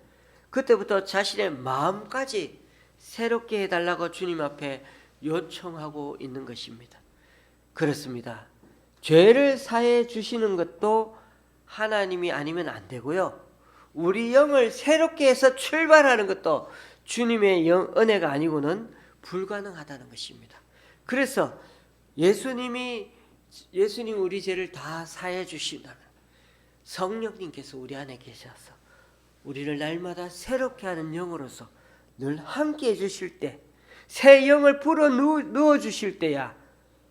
그때부터 자신의 마음까지 새롭게 해달라고 주님 앞에 요청하고 있는 것입니다. 그렇습니다. 죄를 사해 주시는 것도 하나님이 아니면 안 되고요. 우리 영을 새롭게 해서 출발하는 것도 주님의 은혜가 아니고는 불가능하다는 것입니다. 그래서 예수님 우리 죄를 다 사해 주신다면 성령님께서 우리 안에 계셔서 우리를 날마다 새롭게 하는 영으로서 늘 함께 해주실 때, 새 영을 불어 넣어 주실 때야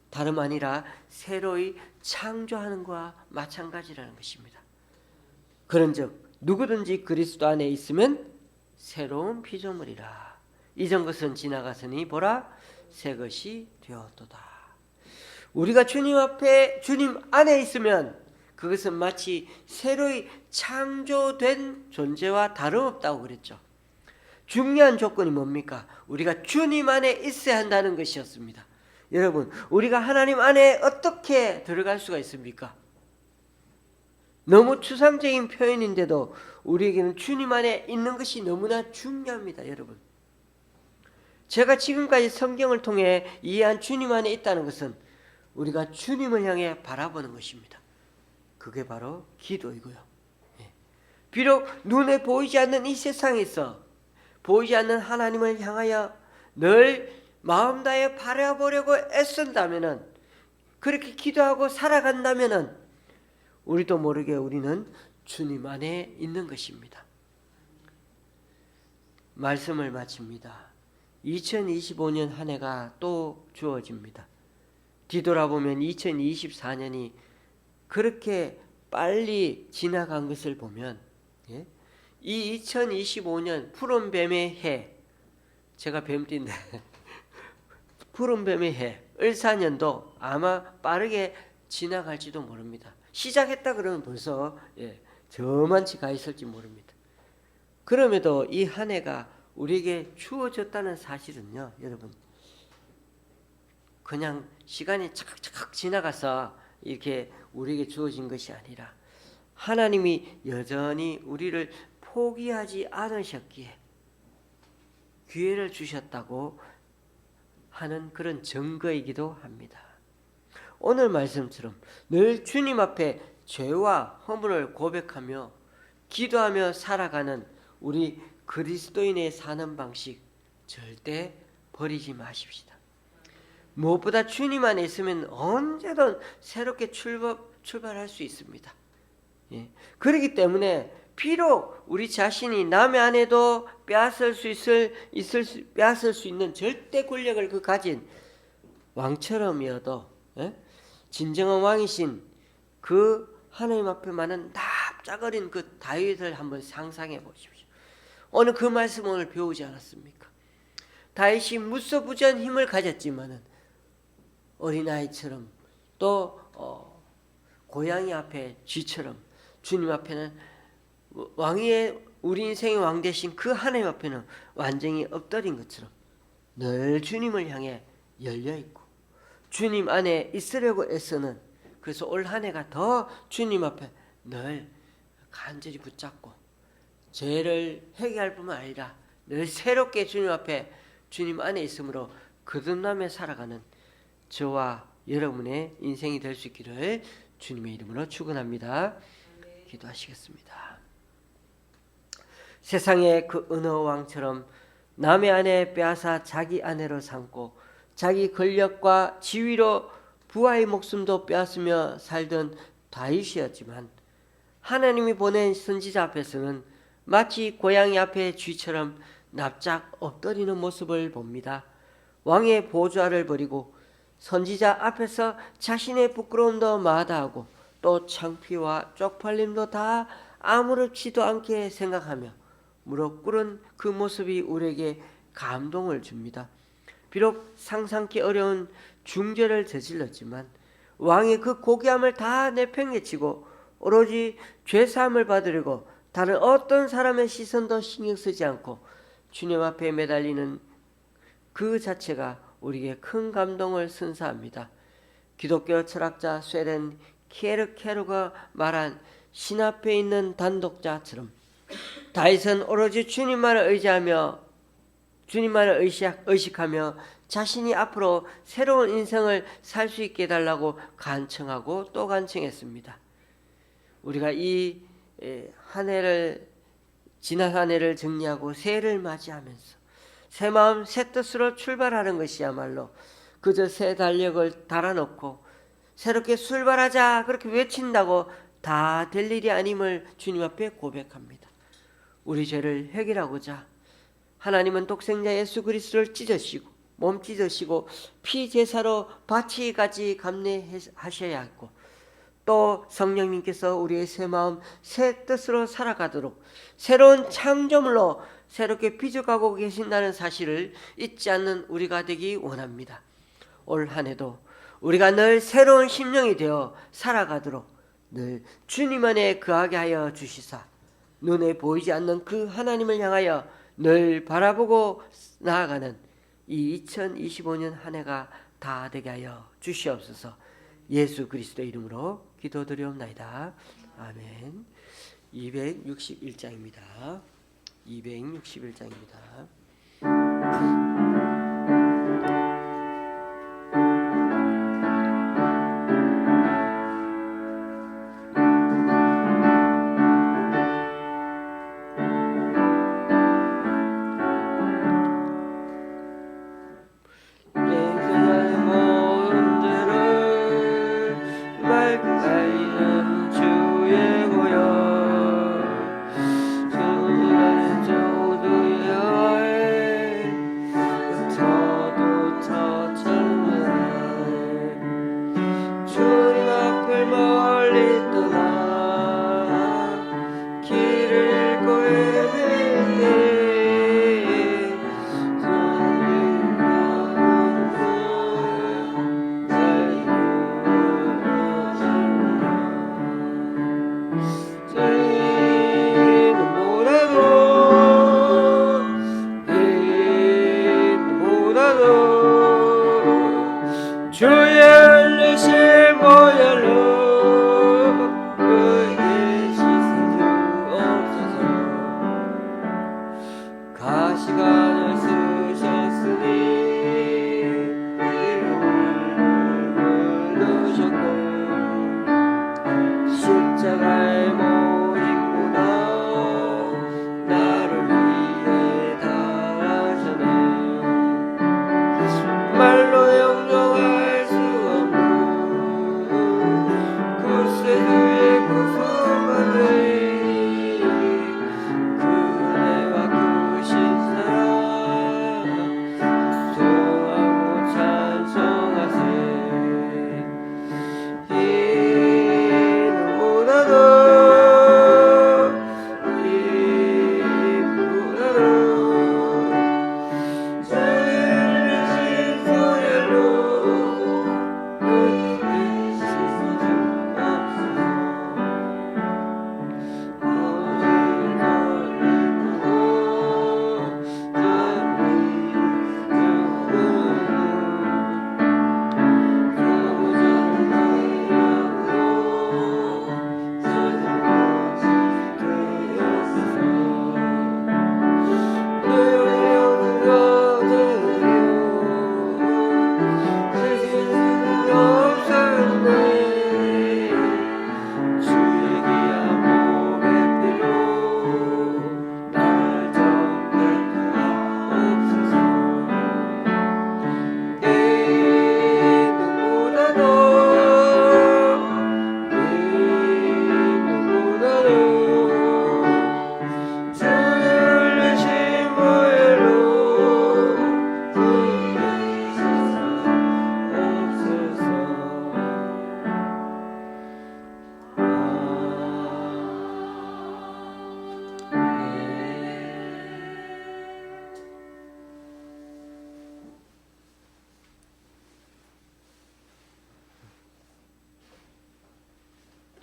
다름 아니라 새로이 창조하는 것과 마찬가지라는 것입니다. 그런즉 누구든지 그리스도 안에 있으면 새로운 피조물이라. 이전 것은 지나갔으니 보라 새 것이 되었도다. 우리가 주님 안에 있으면 그것은 마치 새로이 창조된 존재와 다름없다고 그랬죠. 중요한 조건이 뭡니까? 우리가 주님 안에 있어야 한다는 것이었습니다. 여러분, 우리가 하나님 안에 어떻게 들어갈 수가 있습니까? 너무 추상적인 표현인데도 우리에게는 주님 안에 있는 것이 너무나 중요합니다. 여러분, 제가 지금까지 성경을 통해 이해한 주님 안에 있다는 것은 우리가 주님을 향해 바라보는 것입니다. 그게 바로 기도이고요. 비록 눈에 보이지 않는 이 세상에서 보이지 않는 하나님을 향하여 늘 마음 다해 바라보려고 애쓴다면은, 그렇게 기도하고 살아간다면은 우리도 모르게 우리는 주님 안에 있는 것입니다. 말씀을 마칩니다. 2025년 한 해가 또 주어집니다. 뒤돌아보면 2024년이 그렇게 빨리 지나간 것을 보면 이 2025년 푸른뱀의 해, 제가 뱀띠인데 푸른뱀의 해 을사년도 아마 빠르게 지나갈지도 모릅니다. 시작했다 그러면 벌써 저만치 가 있을지 모릅니다. 그럼에도 이 한 해가 우리에게 주어졌다는 사실은요, 여러분, 그냥 시간이 착착 지나가서 이렇게 우리에게 주어진 것이 아니라 하나님이 여전히 우리를 포기하지 않으셨기에 기회를 주셨다고 하는 그런 증거이기도 합니다. 오늘 말씀처럼 늘 주님 앞에 죄와 허물을 고백하며 기도하며 살아가는 우리 그리스도인의 사는 방식 절대 버리지 마십시다. 무엇보다 주님 안에 있으면 언제든 새롭게 출발할 수 있습니다. 그렇기 때문에 비록 우리 자신이 남의 안에도 빼앗을 수 있는 절대 권력을 가진 왕처럼이어도 진정한 왕이신 그 하나님 앞에만은 납작어린 그 다윗을 한번 상상해 보십시오. 오늘 그 말씀 오늘 배우지 않았습니까? 다윗이 무소부지한 힘을 가졌지만은 어린아이처럼 또 고양이 앞에 쥐처럼 주님 앞에는 왕위에 우리 인생의 왕 대신 그 하나님 앞에는 완전히 엎드린 것처럼 늘 주님을 향해 열려있고 주님 안에 있으려고 애쓰는, 그래서 올 한 해가 더 주님 앞에 늘 간절히 붙잡고 죄를 회개할 뿐만 아니라 늘 새롭게 주님 앞에 주님 안에 있으므로 거듭나며 살아가는 저와 여러분의 인생이 될 수 있기를 주님의 이름으로 축원합니다. 기도하시겠습니다. 세상의 그 어느 왕처럼 남의 아내 빼앗아 자기 아내로 삼고 자기 권력과 지위로 부하의 목숨도 빼앗으며 살던 다윗이었지만 하나님이 보낸 선지자 앞에서는 마치 고양이 앞에 쥐처럼 납작 엎드리는 모습을 봅니다. 왕의 보좌를 버리고 선지자 앞에서 자신의 부끄러움도 마다하고 또 창피와 쪽팔림도 다 아무렇지도 않게 생각하며 무릎 꿇은 그 모습이 우리에게 감동을 줍니다. 비록 상상기 어려운 중죄를 저질렀지만 왕의 그 고귀함을 다 내팽개치고 오로지 죄사함을 받으려고 다른 어떤 사람의 시선도 신경 쓰지 않고 주님 앞에 매달리는 그 자체가 우리에게 큰 감동을 선사합니다. 기독교 철학자 쇠렌 키에르케르가 말한 신 앞에 있는 단독자처럼 다윗은 오로지 주님만을 의지하며 주님만을 의식하며 자신이 앞으로 새로운 인생을 살 수 있게 해달라고 간청하고 또 간청했습니다. 우리가 이 한 해를, 지난 한 해를 정리하고 새해를 맞이하면서 새 마음 새 뜻으로 출발하는 것이야말로 그저 새 달력을 달아놓고 새롭게 출발하자 그렇게 외친다고 다 될 일이 아님을 주님 앞에 고백합니다. 우리 죄를 해결하고자 하나님은 독생자 예수 그리스도를 찢으시고 몸 찢으시고 피 제사로 바치기까지 감내하셔야 했고 또 성령님께서 우리의 새 마음 새 뜻으로 살아가도록 새로운 창조물로 새롭게 빚어가고 계신다는 사실을 잊지 않는 우리가 되기 원합니다. 올 한 해도 우리가 늘 새로운 심령이 되어 살아가도록 늘 주님 안에 거하게 하여 주시사 눈에 보이지 않는 그 하나님을 향하여 늘 바라보고 나아가는 이 2025년 한 해가 다 되게 하여 주시옵소서. 예수 그리스도의 이름으로 기도드리옵나이다. 아멘. 261장입니다. 261장입니다.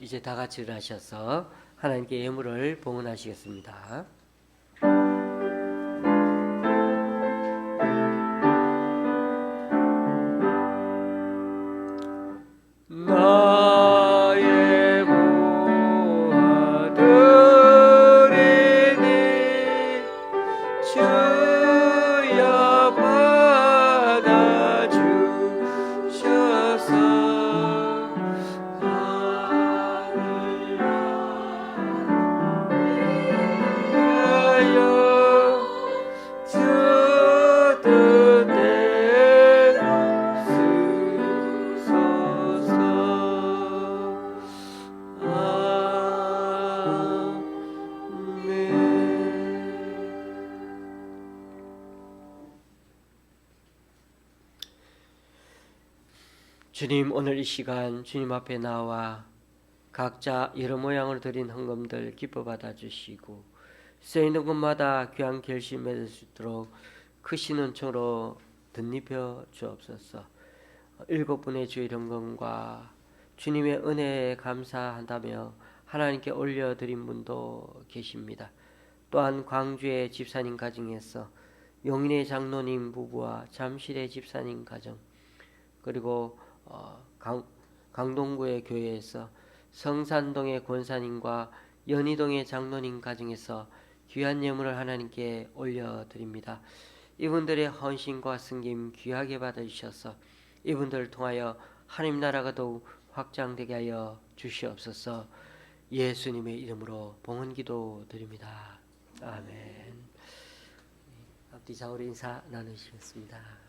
이제 다 같이 일어나셔서 하나님께 예물을 봉헌하시겠습니다. 나의 모아드리니 주여 받아주셔서 주님, 오늘 이 시간 주님 앞에 나와 각자 여러 모양으로 드린 헌금들 기뻐 받아주시고 쓰이는 곳마다 귀한 결심 맺을 수 있도록 크신 은총으로 덧입혀 주옵소서. 7분의 주일 헌금과 주님의 은혜에 감사한다며 하나님께 올려드린 분도 계십니다. 또한 광주의 집사님 가정에서 용인의 장로님 부부와 잠실의 집사님 가정, 그리고 강동구의 교회에서 성산동의 권사님과 연희동의 장로님 가정에서 귀한 예물을 하나님께 올려드립니다. 이분들의 헌신과 승김 귀하게 받아주셔서 이분들을 통하여 하나님 나라가 더욱 확장되게 하여 주시옵소서. 예수님의 이름으로 봉헌기도 드립니다. 아멘. 앞뒤 좌우로 인사 나누시겠습니다.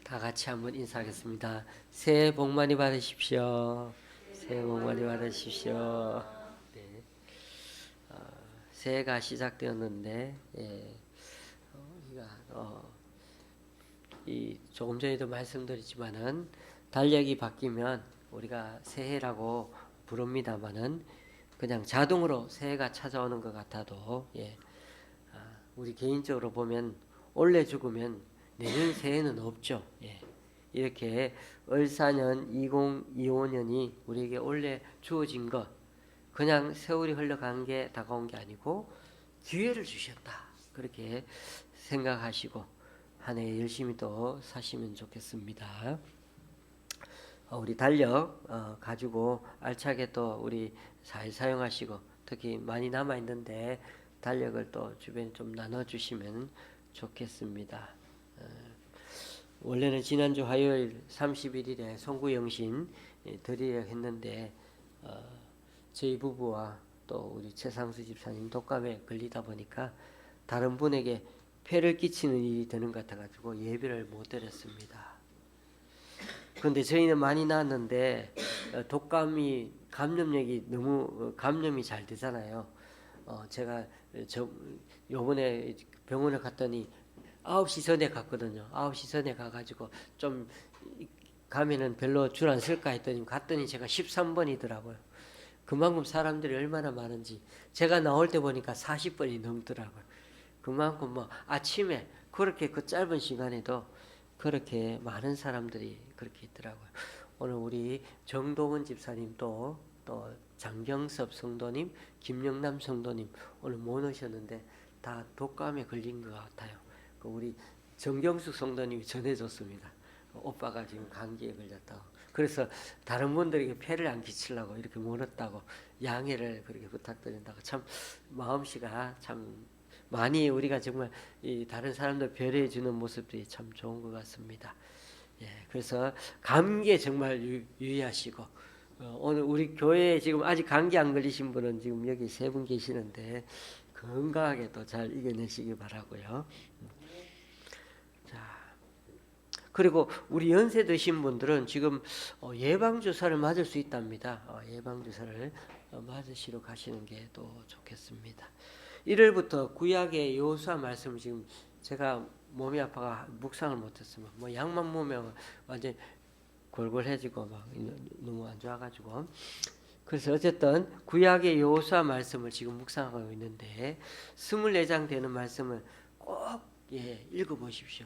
다 같이 한번 인사하겠습니다. 새해 복 많이 받으십시오. 새해 복 많이 받으십시오. 네. 새해가 시작되었는데, 이 조금 전에도 말씀드렸지만은 달력이 바뀌면 우리가 새해라고 부릅니다만은 그냥 자동으로 새해가 찾아오는 것 같아도, 우리 개인적으로 보면 올해 죽으면 내년 새해는 없죠. 이렇게 을사년 2025년이 우리에게 올해 주어진 것, 그냥 세월이 흘러간 게 다가온 게 아니고 기회를 주셨다. 그렇게 생각하시고 한 해 열심히 또 사시면 좋겠습니다. 우리 달력 가지고 알차게 또 우리 잘 사용하시고, 특히 많이 남아 있는데 달력을 또 주변에 좀 나눠주시면 좋겠습니다. 원래는 지난주 화요일 31일에 송구영신 드리려 했는데 저희 부부와 또 우리 최상수 집사님 독감에 걸리다 보니까 다른 분에게 폐를 끼치는 일이 되는 것 같아가지고 예배를 못 드렸습니다. 그런데 저희는 많이 나았는데 독감이 감염력이 너무 감염이 잘 되잖아요. 제가 요번에 병원에 갔더니 9시 전에 갔거든요. 9시 전에 가가지고 좀 가면은 별로 줄 안 쓸까 했더니 갔더니 제가 13번이더라고요. 그만큼 사람들이 얼마나 많은지 제가 나올 때 보니까 40번이 넘더라고요. 그만큼 뭐 아침에 그렇게 그 짧은 시간에도 그렇게 많은 사람들이 그렇게 있더라고요. 오늘 우리 정동원 집사님도 또 장경섭 성도님, 김영남 성도님 오늘 못 오셨는데 다 독감에 걸린 것 같아요. 우리 정경숙 성도님이 전해줬습니다. 오빠가 지금 감기에 걸렸다고. 그래서 다른 분들에게 폐를 안 끼치려고 이렇게 물었다고 양해를 그렇게 부탁드린다고. 참 마음씨가 참 많이 우리가 정말 이 다른 사람들 배려해 주는 모습들이 참 좋은 것 같습니다. 예, 그래서 감기에 정말 유의하시고 오늘 우리 교회에 지금 아직 감기 안 걸리신 분은 지금 여기 세 분 계시는데 건강하게 또 잘 이겨내시기 바라고요. 자, 그리고 우리 연세 드신 분들은 지금 예방 주사를 맞을 수 있답니다. 예방 주사를 맞으시러 가시는 게 또 좋겠습니다. 1월부터 구약의 여호수아 말씀을 지금 제가 몸이 아파가 묵상을 못했으면 뭐 약만 먹으면 완전 골골해지고 막 너무 안 좋아가지고 그래서 어쨌든 구약의 여호수아 말씀을 지금 묵상하고 있는데 24장 되는 말씀을 꼭 읽어보십시오.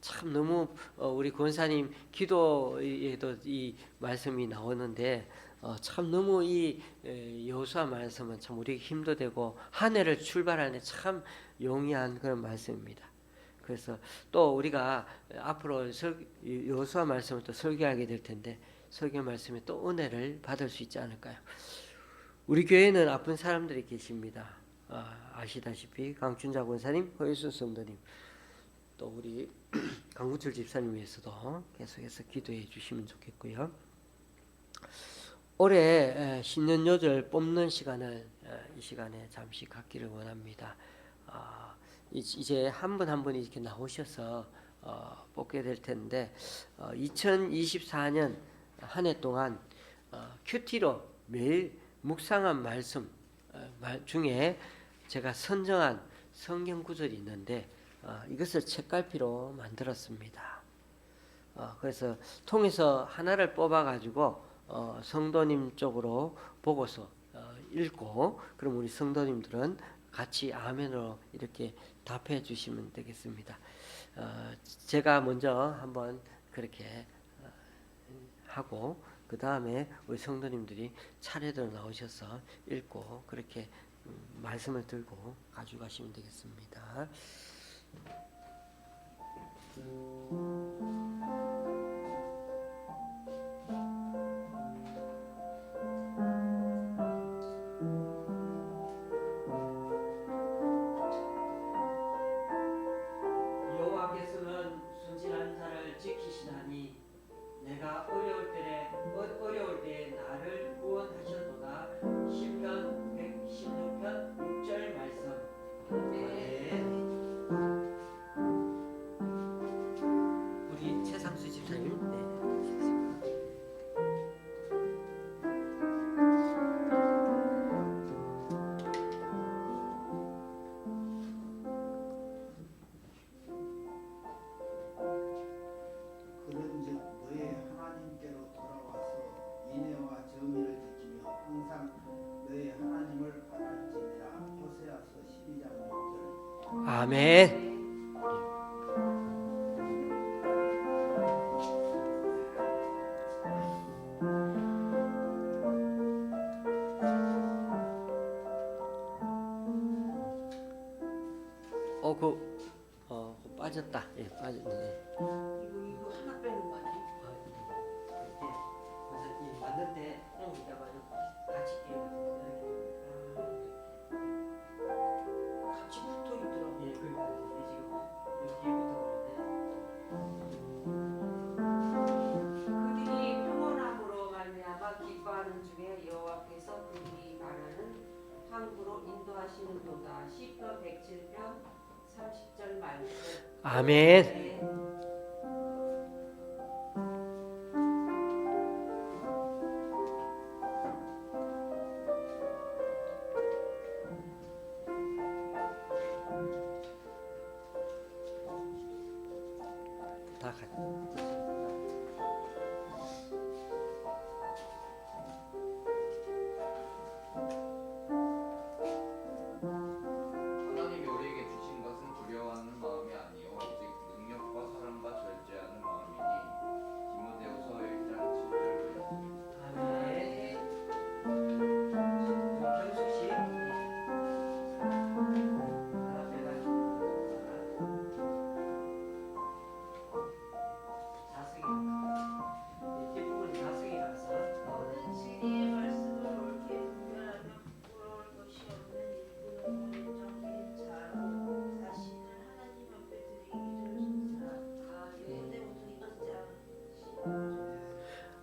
참 너무 우리 권사님 기도에도 이 말씀이 나오는데 참 너무 이 여호수아 말씀은 참 우리 힘도 되고 한 해를 출발하는 참 용이한 그런 말씀입니다. 그래서 또 우리가 앞으로 여호수아 말씀을 또 설교하게 될 텐데 설교 말씀에 또 은혜를 받을 수 있지 않을까요? 우리 교회는 아픈 사람들이 계십니다. 아시다시피 강춘자 권사님, 허유수 성도님, 또 우리 강구철 집사님 위해서도 계속해서 기도해 주시면 좋겠고요. 올해 신년요절 뽑는 시간을 이 시간에 잠시 갖기를 원합니다. 이제 한 분 한 분이 이렇게 나오셔서 뽑게 될 텐데 2024년 한 해 동안 큐티로 매일 묵상한 말씀 중에 제가 선정한 성경 구절이 있는데 이것을 책갈피로 만들었습니다. 그래서 통해서 하나를 뽑아가지고 성도님 쪽으로 보고서 읽고 그럼 우리 성도님들은 같이 아멘으로 이렇게 답해 주시면 되겠습니다. 제가 먼저 한번 그렇게 하고 그 다음에 우리 성도님들이 차례대로 나오셔서 읽고 그렇게 말씀을 들고 가져가시면 되겠습니다. 여호와께서는 순진한 자를 지키시나니 내가 어려울 때에 나를 구원하셨도다. 시편 116편 6절 말씀. 네. 우리 최상수 집사님. 네. 그런즉 너의 하나님께로 돌아와서 인애와 정의를 지키며 항상 너의 하나님을 바랄지니라. 호세아서 12장 6절. 아멘. 빠졌다. 예, 빠졌네. 이거 하나 빼는 거 아니에요? 그래서 왔는데 이따가 같이 같이 붙어 있더라고. 예, 그러니까 이게 지금 여기부터 그런데 그들이 평온함으로 말미암아 기뻐하는 중에 여호와께서 그들이 말하는 항구로 인도하시는도다. 시편 107편 30절 말씀. 아멘. 네. 다 같이. 하나님이 우리에게 주신 것은 두려워하는 마음이 아니요 오직 능력과 사랑과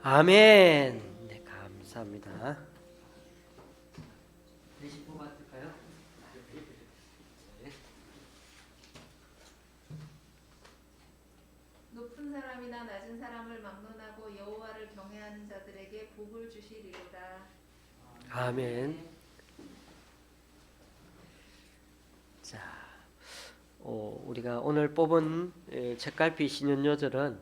아멘. 네, 감사합니다. 대신 뽑아둘까요? 높은 사람이나 낮은 사람을 막론하고 여호와를 경외하는 자들에게 복을 주시리로다. 아멘. 자, 우리가 오늘 뽑은 책갈피 신년요절은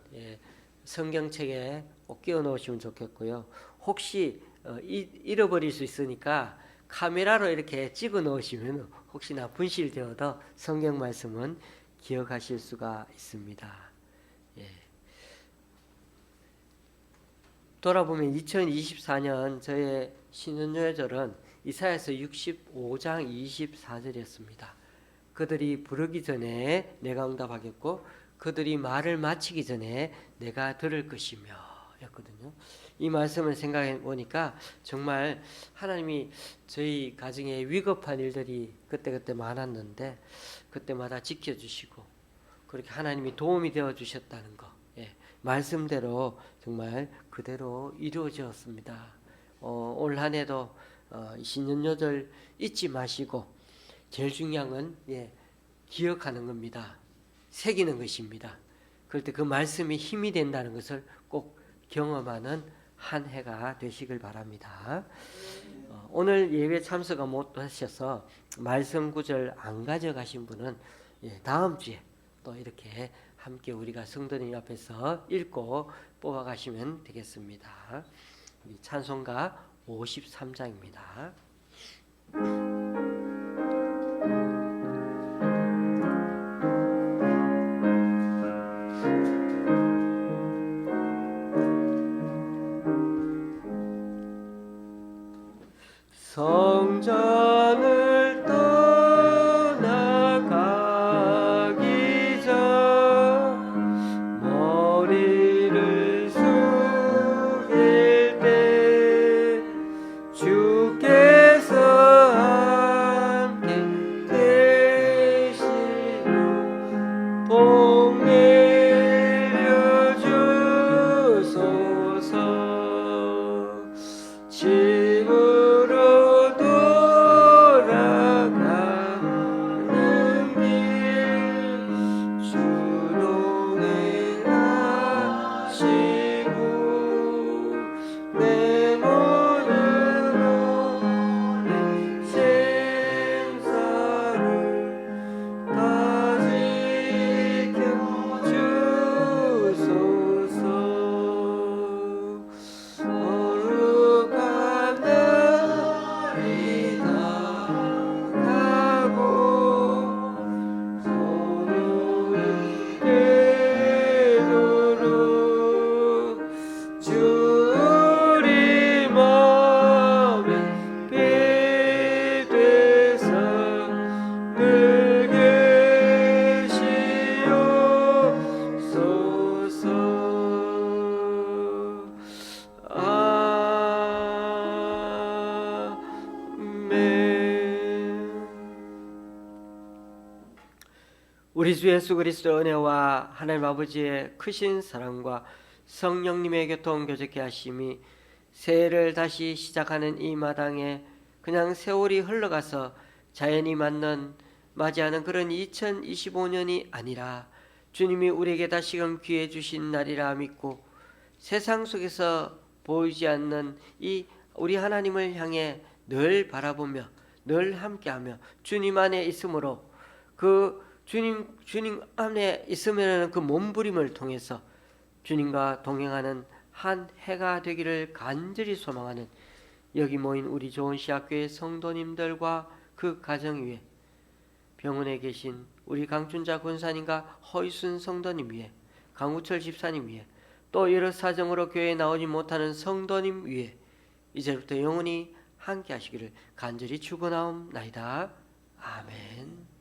성경책에 꼭 끼워 넣으시면 좋겠고요. 혹시 잃어버릴 수 있으니까 카메라로 이렇게 찍어 넣으시면 혹시나 분실되어도 성경 말씀은 기억하실 수가 있습니다. 돌아보면 2024년 저의 신년요절은 이사야서 65장 24절이었습니다. 그들이 부르기 전에 내가 응답하겠고 그들이 말을 마치기 전에 내가 들을 것이며 였거든요. 이 말씀을 생각해 보니까 정말 하나님이 저희 가정에 위급한 일들이 그때그때 많았는데 그때마다 지켜주시고 그렇게 하나님이 도움이 되어 주셨다는 거, 말씀대로 정말 그대로 이루어졌습니다. 올 한 해도 신년요절 잊지 마시고 제일 중요한 건 기억하는 겁니다. 새기는 것입니다. 그럴 때 그 말씀이 힘이 된다는 것을 꼭 경험하는 한 해가 되시길 바랍니다. 오늘 예배 참석 못 하셔서 말씀 구절 안 가져가신 분은 다음 주에 또 이렇게 함께 우리가 성도님 앞에서 읽고 뽑아가시면 되겠습니다. 찬송가 53장입니다. 성전을 떠나가기 전 머리를 숙일 때 주께서 함께 되시며 복 내려주소서. 집으로 돌아가는 길 주동행하시고 내 몸으로 내 생사를 다 지켜주소서. 거룩한 날이 다가고 소유이 되도록 주 우리 몸에 빛 되사 늘 계시옵소서. 아멘. 우리 주 예수 그리스도의 은혜와 하나님 아버지의 크신 사랑과 성령님의 교통 교제케 하심이 새해를 다시 시작하는 이 마당에 그냥 세월이 흘러가서 자연히 맞이하는 그런 2025년이 아니라 주님이 우리에게 다시금 기회 주신 날이라 믿고 세상 속에서 보이지 않는 이 우리 하나님을 향해 늘 바라보며 늘 함께하며 주님 안에 있으므로 그 주님 안에 있으면 그 몸부림을 통해서 주님과 동행하는 한 해가 되기를 간절히 소망하는 여기 모인 우리 좋은 시학교의 성도님들과 그 가정 위에 병원에 계신 우리 강춘자 권사님과 허이순 성도님 위에 강우철 집사님 위에 또 여러 사정으로 교회에 나오지 못하는 성도님 위에 이제부터 영원히 함께 하시기를 간절히 축원하옵나이다. 아멘.